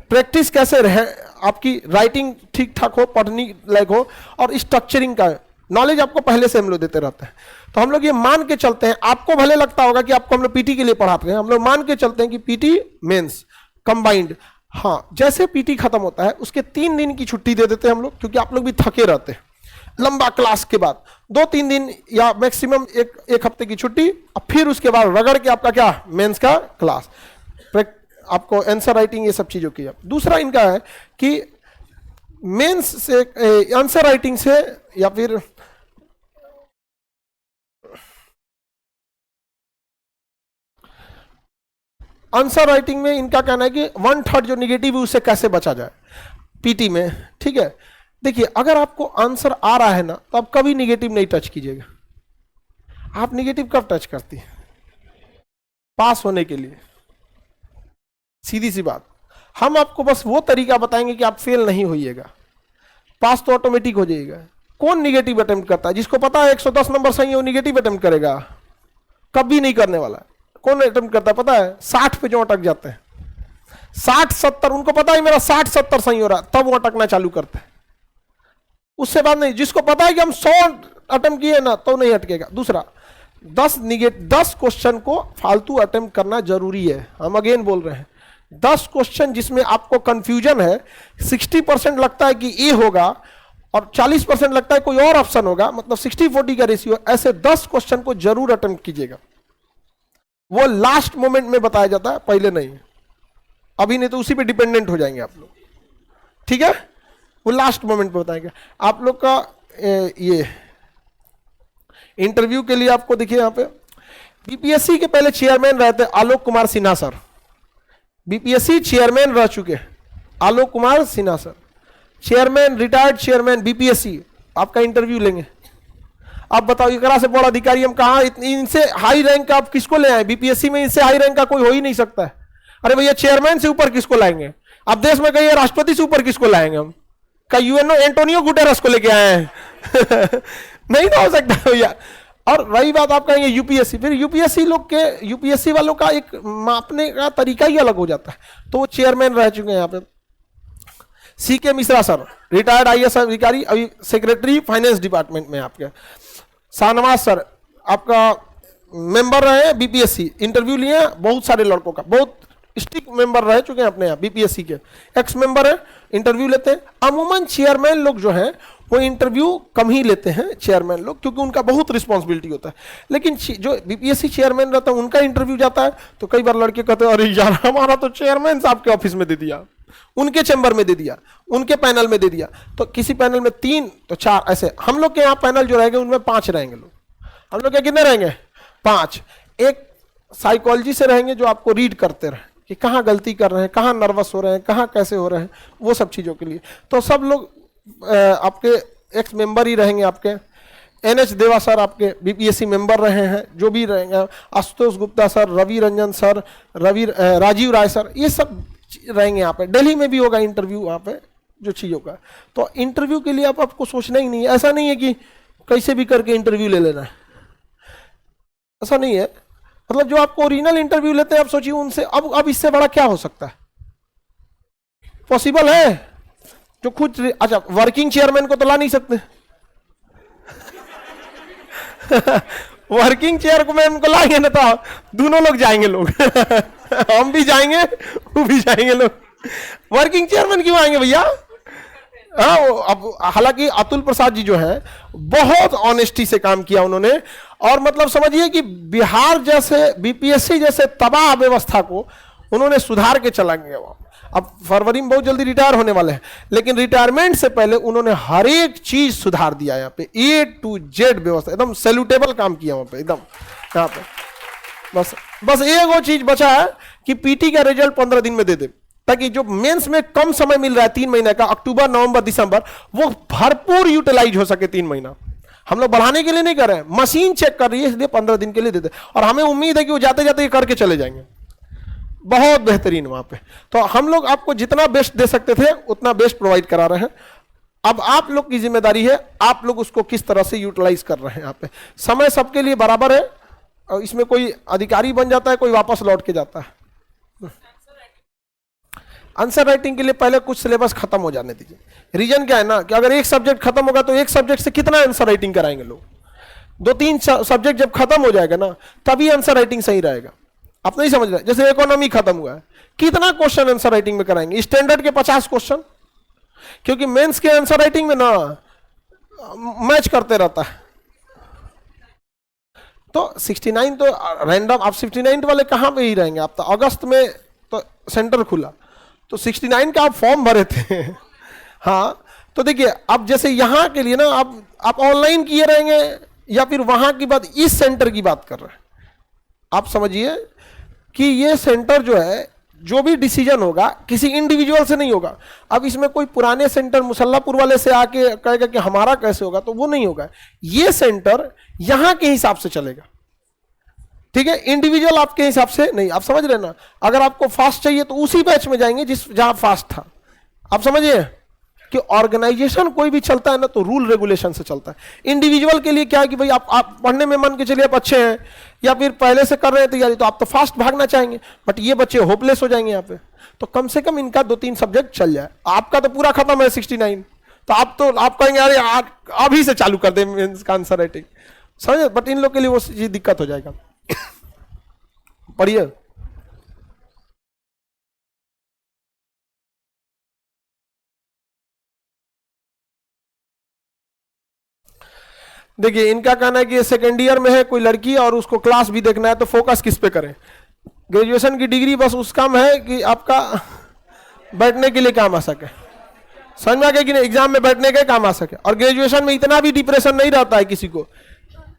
प्रैक्टिस कैसे रहे, आपकी राइटिंग ठीक ठाक हो, पढ़ने लायक हो, और स्ट्रक्चरिंग का नॉलेज आपको पहले से हम लोग देते रहते हैं। तो हम लोग ये मान के चलते हैं, आपको भले लगता होगा कि आपको हम लोग पीटी के लिए पढ़ाते हैं, हम लोग मान के चलते हैं कि पीटी मेंस कंबाइंड। हाँ, जैसे पीटी खत्म होता है उसके 3 दिन की छुट्टी दे देते हैं हम लोग, क्योंकि आप लोग भी थके रहते हैं लंबा क्लास के बाद। 2-3 दिन या मैक्सिमम एक हफ्ते की छुट्टी, और फिर उसके बाद रगड़ के आपका क्या, मेंस का क्लास, आपको आंसर राइटिंग, ये सब चीजों की। दूसरा इनका है कि मेंस से आंसर राइटिंग से या फिर आंसर राइटिंग में इनका कहना है कि 1/3 जो निगेटिव है उससे कैसे बचा जाए पीटी में। ठीक है, देखिए अगर आपको आंसर आ रहा है ना तो आप कभी निगेटिव नहीं टच कीजिएगा। आप निगेटिव कब टच करती हैं? पास होने के लिए, सीधी सी बात। हम आपको बस वो तरीका बताएंगे कि आप फेल नहीं होइएगा, पास तो ऑटोमेटिक हो जाइएगा। कौन निगेटिव अटेम्प्ट करता है? जिसको पता है 110 नंबर सही है वो निगेटिव अटेम्प्ट करेगा? कभी नहीं करने वाला। कौन अटेम्प्ट करता है पता है? 60 पे जो अटक जाते हैं, 60-70, उनको पता है मेरा 60-70 सही हो रहा है, तब वो अटकना चालू करते हैं, उससे बाद नहीं। जिसको पता है कि हम 100 अटेम्प्ट किए ना तो नहीं अटकेगा। दूसरा, 10 क्वेश्चन को फालतू अटेम्प्ट करना जरूरी है। हम अगेन बोल रहे हैं, 10 क्वेश्चन जिसमें आपको कंफ्यूजन है, 60% लगता है कि ए होगा और 40% लगता है कोई और ऑप्शन होगा, मतलब 60-40 का रेशियो, ऐसे 10 क्वेश्चन को जरूर अटेम्प्ट कीजिएगा। वो लास्ट मोमेंट में बताया जाता है, पहले नहीं। अभी नहीं तो उसी पे डिपेंडेंट हो जाएंगे आप लोग, ठीक है? वो लास्ट मोमेंट पे बताएंगे। आप लोग का ये इंटरव्यू के लिए आपको देखिए यहाँ पे बीपीएससी के पहले चेयरमैन रहते Alok Kumar Sinha sir, BPSC chairman रह चुके Alok Kumar Sinha sir, chairman, retired chairman BPSC, आपका इंटरव्यू लेंगे। आप बताओ एकरा से बड़ा अधिकारी हम कहाँ, इनसे हाई रैंक का आप किसको ले आए? बीपीएससी में इनसे हाई रैंक का कोई हो ही नहीं सकता है। अरे भैया, चेयरमैन से ऊपर किसको लाएंगे? आप देश में कहिए राष्ट्रपति से ऊपर किसको लाएंगे हम? का यूएनओ एंटोनियो गुटेरस को लेके आए हैं? नहीं ना हो सकता भैया। और रही बात आप कहेंगे यूपीएससी, फिर यूपीएससी लोग के, यूपीएससी वालों का एक मापने का तरीका ही अलग हो जाता है। तो वो चेयरमैन रह चुके हैं यहाँ पे। C K Mishra sir, retired IAS अधिकारी, अभी सेक्रेटरी फाइनेंस डिपार्टमेंट में आपके। शाहनवाज सर आपका मेंबर रहे बीपीएससी, इंटरव्यू लिए बहुत सारे लड़कों का, बहुत स्टिक मेंबर रह चुके हैं अपने यहाँ बीपीएससी के, एक्स मेंबर है, इंटरव्यू लेते हैं। अमूमन चेयरमैन लोग जो हैं वो इंटरव्यू कम ही लेते हैं चेयरमैन लोग, क्योंकि उनका बहुत रिस्पॉन्सिबिलिटी होता है। लेकिन जो बीपीएससी चेयरमैन रहता है उनका इंटरव्यू जाता है तो कई बार लड़के कहते हैं अरे यार हमारा तो चेयरमैन साहब के ऑफिस में दे दिया, उनके चैम्बर में दे दिया, उनके पैनल में दे दिया। तो किसी पैनल में 3 तो 4 ऐसे। हम लोग के यहाँ पैनल जो रहेंगे उनमें 5 रहेंगे लोग। हम लोग के कितने रहेंगे? 5। एक साइकोलॉजी से रहेंगे जो आपको रीड करते रहे कि कहाँ गलती कर रहे हैं, कहाँ नर्वस हो रहे हैं, कहाँ कैसे हो रहे हैं, वो सब चीज़ों के लिए। तो सब लोग आपके एक्स मेंबर ही रहेंगे। आपके एनएच देवा सर आपके बीपीएससी मेंबर रहे हैं, जो भी रहेंगे, आशुतोष गुप्ता सर, रवि रंजन सर, राजीव राय सर, ये सब रहेंगे यहाँ पे। दिल्ली में भी होगा इंटरव्यू वहाँ पे जो चीज़ों का। तो इंटरव्यू के लिए आपको सोचना ही नहीं है। ऐसा नहीं है कि कैसे भी करके इंटरव्यू ले लेना है, ऐसा नहीं है। मतलब जो आपको ओरिजिनल इंटरव्यू लेते हैं, आप सोचिए उनसे अब इससे बड़ा क्या हो सकता है? पॉसिबल है? जो खुद, अच्छा वर्किंग चेयरमैन को तो ला नहीं सकते वर्किंग चेयरमैन को लाएंगे ना तो दोनों लोग जाएंगे लोग हम भी जाएंगे, वो भी जाएंगे लोग। वर्किंग चेयरमैन क्यों आएंगे भैया? हाँ, अब हालांकि अतुल प्रसाद जी जो हैं बहुत ऑनेस्टी से काम किया उन्होंने, और मतलब समझिए कि बिहार जैसे बीपीएससी जैसे तबाह व्यवस्था को उन्होंने सुधार के चलाएंगे। अब फरवरी में बहुत जल्दी रिटायर होने वाले हैं, लेकिन रिटायरमेंट से पहले उन्होंने हर एक चीज सुधार दिया। यहाँ पे A to Z व्यवस्था एकदम सैल्यूटेबल काम किया वहां पे एकदम। यहाँ पे बस एक वो चीज बचा है कि पीटी का रिजल्ट 15 दिन में दे दे, ताकि जो मेंस में कम समय मिल रहा है 3 महीने का, अक्टूबर नवंबर दिसंबर, वो भरपूर यूटिलाइज हो सके 3 महीना। हम लोग बढ़ाने के लिए नहीं कर रहे हैं, मशीन चेक कर रही है, इसलिए 15 दिन के लिए दे दे। और हमें उम्मीद है कि वो जाते जाते ये करके चले जाएंगे। बहुत बेहतरीन वहां पे। तो हम लोग आपको जितना बेस्ट दे सकते थे उतना बेस्ट प्रोवाइड करा रहे हैं। अब आप लोग की जिम्मेदारी है, आप लोग उसको किस तरह से यूटिलाइज कर रहे हैं। यहाँ पे समय सबके लिए बराबर है, और इसमें कोई अधिकारी बन जाता है, कोई वापस लौट के जाता है। आंसर राइटिंग के लिए पहले कुछ सिलेबस खत्म हो जाने दीजिए। रीजन क्या है ना कि अगर एक सब्जेक्ट खत्म होगा तो एक सब्जेक्ट से कितना आंसर राइटिंग कराएंगे लोग? दो तीन सब्जेक्ट जब खत्म हो जाएगा ना, तभी आंसर राइटिंग सही रहेगा। आप नहीं समझ रहे? जैसे इकोनॉमी खत्म हुआ है, कितना क्वेश्चन आंसर राइटिंग में कराएंगे? स्टैंडर्ड के 50 क्वेश्चन, क्योंकि मेंस के आंसर राइटिंग में ना मैच करते रहता है। तो 69 तो रैंडम, आप 69 वाले कहां पे ही रहेंगे? आप तो अगस्त में तो सेंटर खुला, तो 69 का आप फॉर्म भरे थे। हाँ, तो देखिए अब जैसे यहां के लिए ना आप ऑनलाइन किए रहेंगे या फिर वहां की बात, इस सेंटर की बात कर रहे हैं। आप समझिए कि ये सेंटर जो है, जो भी डिसीजन होगा किसी इंडिविजुअल से नहीं होगा। अब इसमें कोई पुराने सेंटर मुसल्लापुर वाले से आके कहेगा कि हमारा कैसे होगा, तो वो नहीं होगा। ये सेंटर यहां के हिसाब से चलेगा, ठीक है, इंडिविजुअल आपके हिसाब से नहीं। आप समझ रहे ना? अगर आपको फास्ट चाहिए तो उसी बैच में जाएंगे जहां फास्ट था। आप समझिए कि ऑर्गेनाइजेशन कोई भी चलता है ना, तो रूल रेगुलेशन से चलता है। इंडिविजुअल के लिए क्या है कि भाई आप पढ़ने में मान के चलिए आप अच्छे हैं, या फिर पहले से कर रहे हैं तैयारी, तो आप तो फास्ट भागना चाहेंगे, बट ये बच्चे होपलेस हो जाएंगे यहाँ पे। तो कम से कम इनका 2-3 सब्जेक्ट चल जाए। आपका तो पूरा खत्म है 69, तो आप कहेंगे अरे अभी से चालू कर दे इसका आंसर राइटिंग, समझे? बट इन लोग के लिए वो चीज दिक्कत हो जाएगा। पढ़िए, देखिए इनका कहना है कि सेकेंड ईयर में है कोई लड़की और उसको क्लास भी देखना है, तो फोकस किस पे करें? ग्रेजुएशन की डिग्री बस उस काम है कि आपका बैठने के लिए काम आ सके, समझ में आ गया कि नहीं? एग्जाम में बैठने के काम आ सके। और ग्रेजुएशन में इतना भी डिप्रेशन नहीं रहता है किसी को।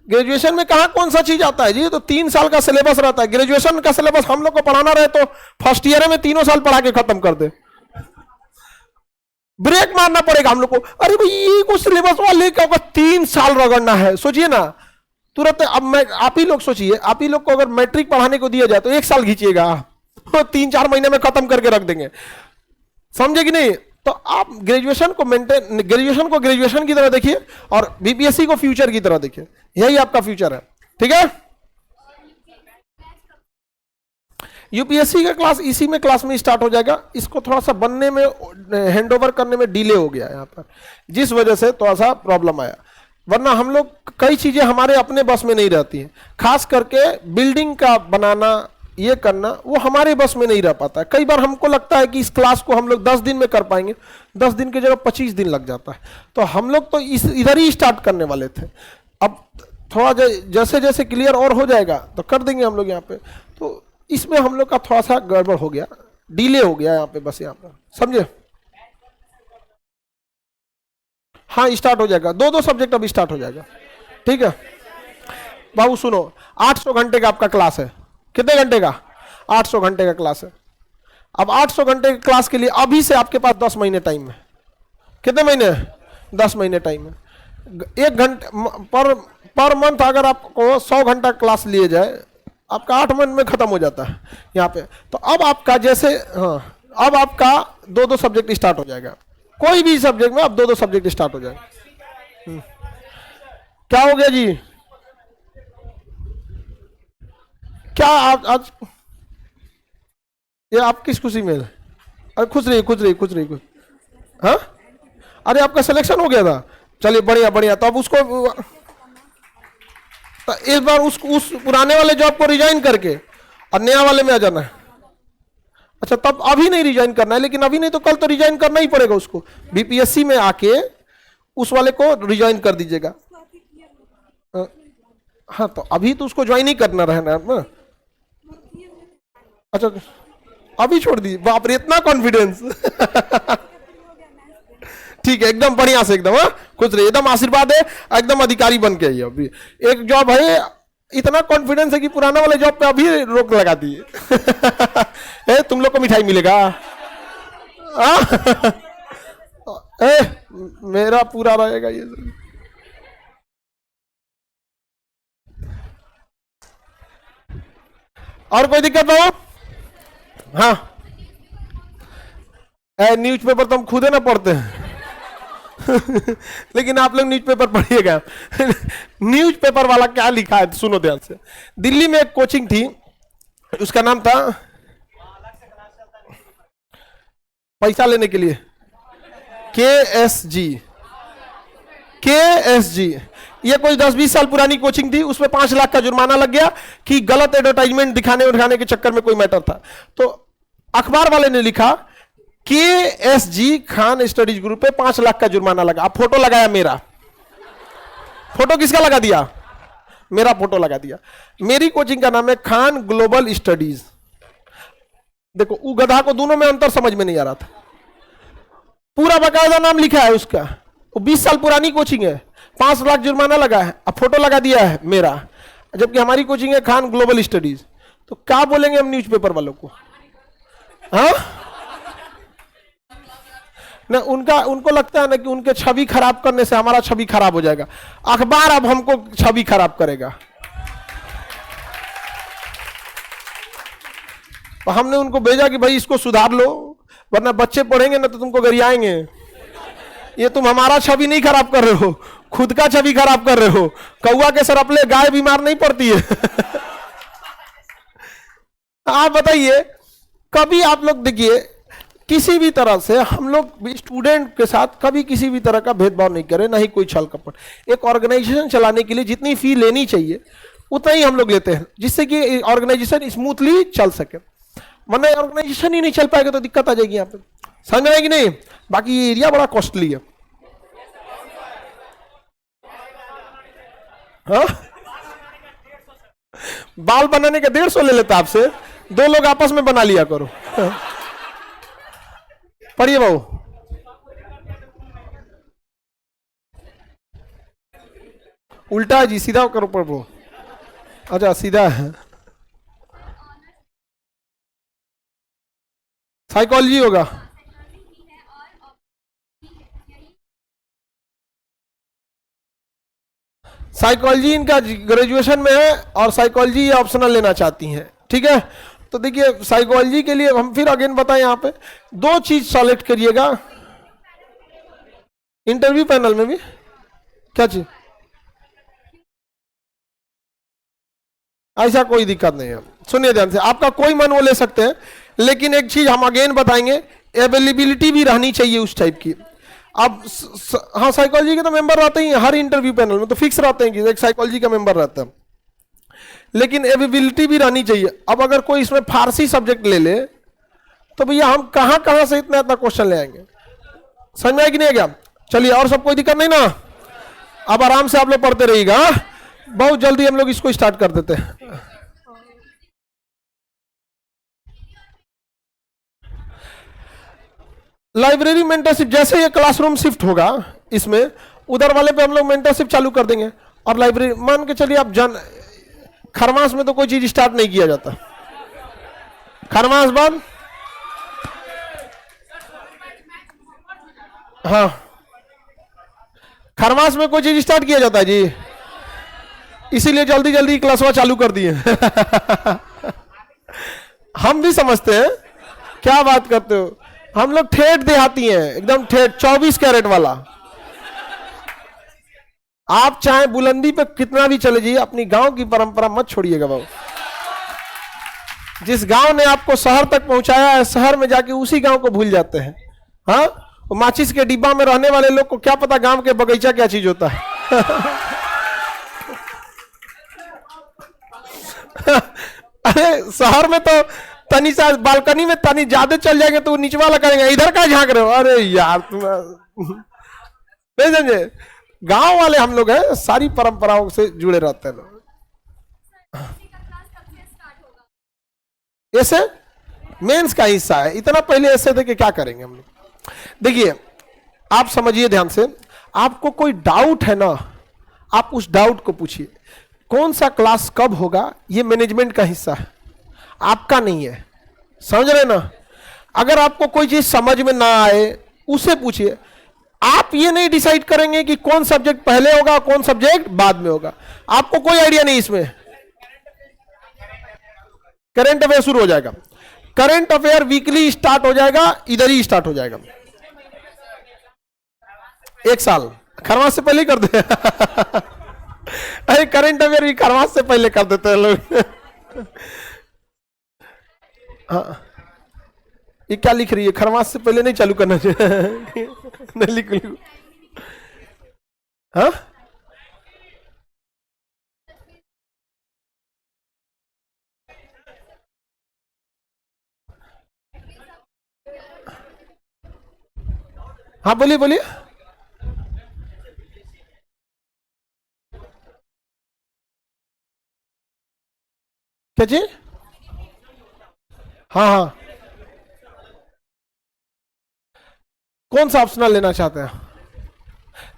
ग्रेजुएशन में कहा कौन सा चीज आता है जी? तो 3 साल का सिलेबस रहता है। ग्रेजुएशन का सिलेबस हम लोग को पढ़ाना रहे तो फर्स्ट ईयर में 3 साल पढ़ा के खत्म कर दे, ब्रेक मारना पड़ेगा हम लोग को। अरे भाई ये कुछ सिलेबस वाले का 3 साल रगड़ना है, सोचिए ना तुरंत। अब मैं आप ही लोग सोचिए, आप ही लोग को अगर मैट्रिक पढ़ाने को दिया जाए तो 1 साल खींचिएगा, 3-4 महीने में खत्म करके रख देंगे, समझे कि नहीं? तो आप ग्रेजुएशन को ग्रेजुएशन की तरह देखिए और बीपीएससी को फ्यूचर की तरह देखिए, यही आपका फ्यूचर है, ठीक है? यूपीएससी का क्लास इसी में क्लास में स्टार्ट हो जाएगा। इसको थोड़ा सा बनने में, हैंडओवर करने में डिले हो गया यहाँ पर, जिस वजह से थोड़ा सा प्रॉब्लम आया। वरना हम लोग कई चीजें हमारे अपने बस में नहीं रहती हैं, खास करके बिल्डिंग का बनाना, ये करना वो हमारे बस में नहीं रह पाता। कई बार हमको लगता है कि इस क्लास को हम लोग 10 दिन में कर पाएंगे, 10 दिन की जगह 25 दिन लग जाता है। तो हम लोग तो इधर ही स्टार्ट करने वाले थे। अब थोड़ा जैसे जैसे क्लियर और हो जाएगा तो कर देंगे हम लोग यहाँ पे। तो इसमें हम लोग का थोड़ा सा गड़बड़ हो गया, डिले हो गया यहाँ पे, बस यहाँ पे, समझे? हाँ स्टार्ट हो जाएगा, 2-2 सब्जेक्ट अब स्टार्ट हो जाएगा, ठीक है? बाबू सुनो, 800 घंटे का आपका क्लास है। कितने घंटे का? 800 घंटे का क्लास है। अब 800 घंटे के क्लास के लिए अभी से आपके पास 10 महीने टाइम है। कितने महीने? 10 महीने टाइम है। 1 घंटे पर मंथ अगर आपको 100 घंटा क्लास लिए जाए, आपका 8 मंथ में खत्म हो जाता है यहाँ पे। तो अब आपका जैसे, हाँ अब आपका 2-2 सब्जेक्ट स्टार्ट हो जाएगा। कोई भी सब्जेक्ट में अब 2-2 सब्जेक्ट स्टार्ट हो जाएगा। क्या हो गया जी? क्या आप आज ये आप किस खुशी में? अरे खुश रही। हाँ अरे आपका सिलेक्शन हो गया था, चलिए बढ़िया। तो अब उसको तो इस बार उस पुराने वाले जॉब को रिजाइन करके और नया वाले में आ जाना है। अच्छा तब अभी नहीं रिजाइन करना है, लेकिन अभी नहीं तो कल तो रिजाइन करना ही पड़ेगा उसको। बीपीएससी में आके उस वाले को रिजाइन कर दीजिएगा। हाँ तो अभी तो उसको ज्वाइन ही करना रहना ना। अच्छा अभी छोड़ दी? बाप रे इतना कॉन्फिडेंस। ठीक है एकदम बढ़िया से, एकदम खुश रहिए, एकदम आशीर्वाद है, एकदम अधिकारी बन के आइए। अभी एक जॉब है, इतना कॉन्फिडेंस है कि पुराना वाले जॉब पे अभी रोक लगा दिए। तुम लोग को मिठाई मिलेगा। मेरा पूरा रहेगा ये। और कोई दिक्कत हो? हाँ न्यूज़पेपर तो हम खुद है ना पढ़ते हैं। लेकिन आप लोग न्यूज़पेपर पढ़िएगा। न्यूज़पेपर वाला क्या लिखा है सुनो ध्यान से। दिल्ली में एक कोचिंग थी, उसका नाम था पैसा लेने के लिए KSG। KSG, ये कोई 10-20 साल पुरानी कोचिंग थी, उसमें 5 लाख का जुर्माना लग गया कि गलत एडवर्टाइजमेंट दिखाने उठाने के चक्कर में कोई मैटर था। तो अखबार वाले ने लिखा KSG खान स्टडीज ग्रुप पे 5 लाख का जुर्माना लगा। अब फोटो लगाया मेरा, फोटो किसका लगा दिया? मेरा फोटो लगा दिया। मेरी कोचिंग का नाम है खान ग्लोबल स्टडीज। देखो वो गधा को दोनों में अंतर समझ में नहीं आ रहा था, पूरा बकायदा नाम लिखा है उसका, वो 20 साल पुरानी कोचिंग है, 5 लाख जुर्माना लगा है, अब फोटो लगा दिया है मेरा, जबकि हमारी कोचिंग है खान ग्लोबल स्टडीज। तो क्या बोलेंगे हम न्यूज़पेपर वालों को? हाँ ना, उनको लगता है ना कि उनके छवि खराब करने से हमारा छवि खराब हो जाएगा। अखबार अब हमको छवि खराब करेगा। तो हमने उनको भेजा कि भाई इसको सुधार लो, वरना बच्चे पढ़ेंगे ना तो तुमको गरियाएंगे। ये तुम हमारा छवि नहीं खराब कर रहे हो, खुद का छवि खराब कर रहे हो। कौआ के सर अपने गाय बीमार नहीं पड़ती है। आप बताइए, कभी आप लोग देखिए, किसी भी तरह से हम लोग स्टूडेंट के साथ कभी किसी भी तरह का भेदभाव नहीं करें, ना ही कोई छल कपट। एक ऑर्गेनाइजेशन चलाने के लिए जितनी फी लेनी चाहिए उतना ही हम लोग लेते हैं, जिससे कि ऑर्गेनाइजेशन स्मूथली चल सके। वरना ऑर्गेनाइजेशन ही नहीं चल पाएगा तो दिक्कत आ जाएगी यहाँ पे, समझ में आएगी नहीं? बाकी ये एरिया बड़ा कॉस्टली है। हाँ? बाल बनाने के 150 ले लेता आपसे, 2 लोग आपस में बना लिया करो। पढ़िए बाबू। उल्टा है जी, सीधा करो पढ़ो। अच्छा सीधा है, साइकोलॉजी होगा। साइकोलॉजी इनका ग्रेजुएशन में है और साइकोलॉजी ऑप्शनल लेना चाहती हैं, ठीक है? तो देखिए साइकोलॉजी के लिए हम फिर अगेन बताएं, यहाँ पे 2 चीज सेलेक्ट करिएगा इंटरव्यू पैनल में भी। क्या चीज? ऐसा कोई दिक्कत नहीं है, सुनिए ध्यान से, आपका कोई मन वो ले सकते हैं, लेकिन एक चीज हम अगेन बताएंगे, अवेलेबिलिटी भी रहनी चाहिए उस टाइप की। अब हाँ, साइकोलॉजी के तो मेंबर रहते ही हर इंटरव्यू पैनल में, तो फिक्स रहते हैं कि एक साइकोलॉजी का मेंबर रहता है, लेकिन अवेलेबिलिटी भी रहनी चाहिए। अब अगर कोई इसमें फारसी सब्जेक्ट ले ले तो भैया हम कहां कहां से इतना इतना क्वेश्चन ले आएंगे? समझ में आया कि नहीं क्या? चलिए, और सब कोई दिक्कत नहीं ना? अब आराम से आप लोग पढ़ते रहिएगा, बहुत जल्दी हम लोग इसको स्टार्ट कर देते हैं। लाइब्रेरी मेंटरशिप, जैसे ये क्लासरूम शिफ्ट होगा इसमें, उधर वाले पे हम लोग मेंटरशिप चालू कर देंगे। और लाइब्रेरी मान के चलिए, आप खरमास में तो कोई चीज स्टार्ट नहीं किया जाता, खरमास बाद हाँ, खरमास में कोई चीज स्टार्ट किया जाता है जी, इसीलिए जल्दी जल्दी क्लासवा चालू कर दिए। हम भी समझते हैं, क्या बात करते हो, हम लोग ठेठ देहाती हैं, एकदम ठेठ 24 कैरेट वाला। आप चाहे बुलंदी पे कितना भी चले जाइए, अपनी गांव की परंपरा मत छोड़िएगा बाबू। जिस गांव ने आपको शहर तक पहुंचाया है, शहर में जाके उसी गांव को भूल जाते हैं। हाँ, माचिस के डिब्बा में रहने वाले लोग को क्या पता गांव के बगीचा क्या चीज होता है। अरे शहर में तो तनी सा बालकनी में तनी ज्यादा चल जाएंगे तो नीचे वाला करेंगे, इधर का झांक रहे हो, अरे यार तुम नहीं समझे। गांव वाले हम लोग हैं, सारी परंपराओं से जुड़े रहते हैं लोग। ऐसे मेंस का हिस्सा है, इतना पहले ऐसे थे कि क्या करेंगे हम लोग। देखिए आप समझिए ध्यान से, आपको कोई डाउट है ना, आप उस डाउट को पूछिए। कौन सा क्लास कब होगा ये मैनेजमेंट का हिस्सा है, आपका नहीं है, समझ रहे ना? अगर आपको कोई चीज समझ में ना आए उसे पूछिए। आप ये नहीं डिसाइड करेंगे कि कौन सब्जेक्ट पहले होगा कौन सब्जेक्ट बाद में होगा, आपको कोई आइडिया नहीं इसमें। करंट अफेयर शुरू हो जाएगा, करंट अफेयर वीकली स्टार्ट हो जाएगा, इधर ही स्टार्ट हो जाएगा। 1 साल खरमास से पहले ही कर दे। अरे करंट अफेयर भी खरमास से पहले कर देते हैं लोग। हाँ, ये क्या लिख रही है? खरमास से पहले नहीं चालू करना चाहिए। नहीं लिख हाँ हाँ, बोलिए बोलिए। क्या चीज? हाँ हाँ, कौन सा ऑप्शनल लेना चाहते हैं?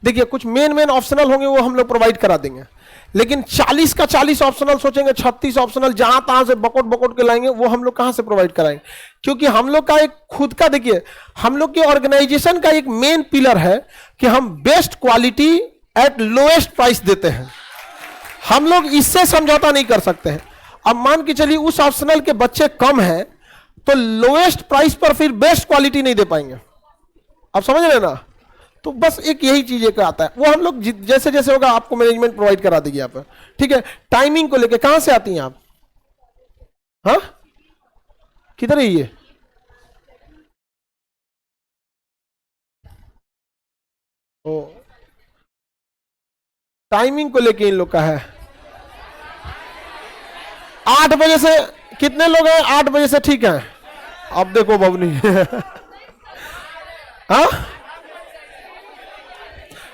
देखिए कुछ मेन मेन ऑप्शनल होंगे वो हम लोग प्रोवाइड करा देंगे, लेकिन 40 का 40 ऑप्शनल सोचेंगे, 36 ऑप्शनल जहां तहां से बकोट बकोट के लाएंगे, वो हम लोग कहां से प्रोवाइड कराएंगे? क्योंकि हम लोग का एक खुद का, देखिए हम लोग के ऑर्गेनाइजेशन का एक मेन पिलर है कि हम best quality eight lowest price देते हैं। हम लोग इससे समझौता नहीं कर सकते हैं। अब मान के चलिए उस ऑप्शनल के बच्चे कम हैं तो लोएस्ट प्राइस पर फिर बेस्ट क्वालिटी नहीं दे पाएंगे। आप समझ रहे हैं ना? तो बस एक यही चीज एक आता है, वो हम लोग जैसे जैसे होगा आपको मैनेजमेंट प्रोवाइड करा देगी आप। ठीक है, टाइमिंग को लेके कहां से आती हैं आप? हाँ, किधर है ये? ओ, टाइमिंग को लेके इन लोग का है 8 बजे से। कितने लोग हैं 8 बजे से? ठीक है, अब देखो बबनी हाँ,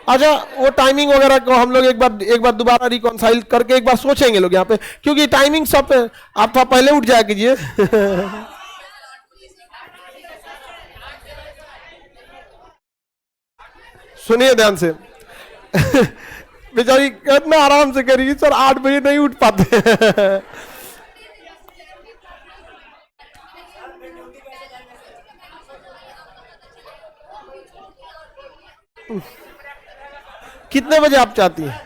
अच्छा वो टाइमिंग वगैरह को हम लोग एक बार दोबारा रिकॉन्साइल करके एक बार सोचेंगे लोग यहाँ पे, क्योंकि टाइमिंग सब पे आप थोड़ा पहले उठ जाया कीजिए सुनिए ध्यान से बेचारी कितना आराम से करेगी सर, 8 बजे नहीं उठ पाते कितने बजे आप चाहती हैं?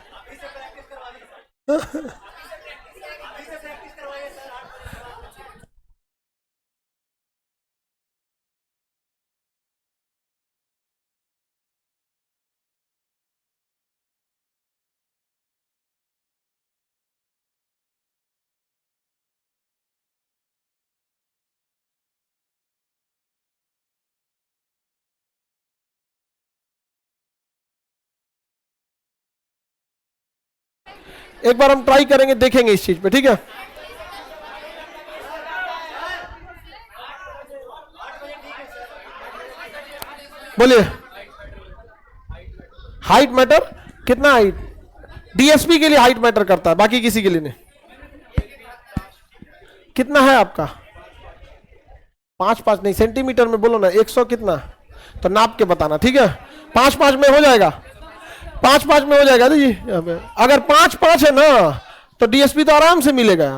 एक बार हम ट्राई करेंगे, देखेंगे इस चीज पे, ठीक है? बोलिए। Height matter? कितना हाइट? डीएसपी के लिए हाइट मैटर करता है, बाकी किसी के लिए नहीं। कितना है आपका? 5 5 नहीं, सेंटीमीटर में बोलो ना। 100 कितना? तो नाप के बताना, ठीक है? 5 5 में हो जाएगा, 5 5 में हो जाएगा जी। अगर 5 5 है ना तो डीएसपी तो आराम से मिलेगा,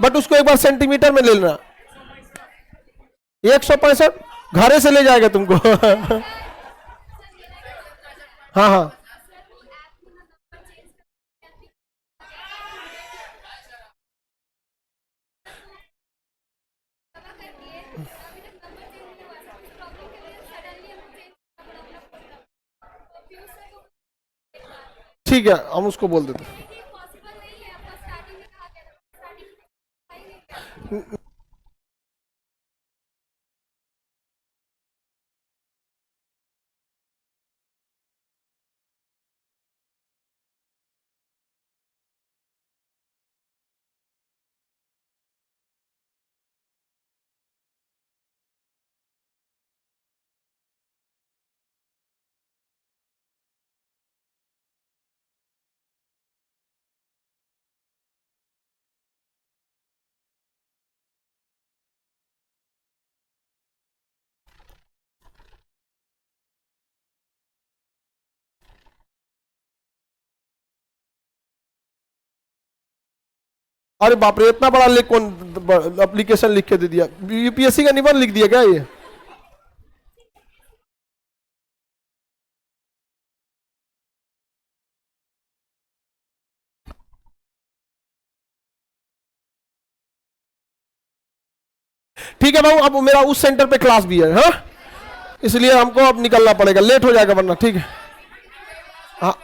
बट उसको एक बार सेंटीमीटर में ले लेना। 165 घरे से ले जाएगा तुमको हाँ हाँ, ठीक है, हम उसको बोल देते हैं। अरे बाप रे, इतना बड़ा लिख कौन एप्लीकेशन लिख के दे दिया? यूपीएससी का निबंध लिख दिया क्या ये? ठीक है भाऊ, अब मेरा उस सेंटर पे क्लास भी है, हाँ, इसलिए हमको अब निकलना पड़ेगा, लेट हो जाएगा वरना। ठीक है, हाँ।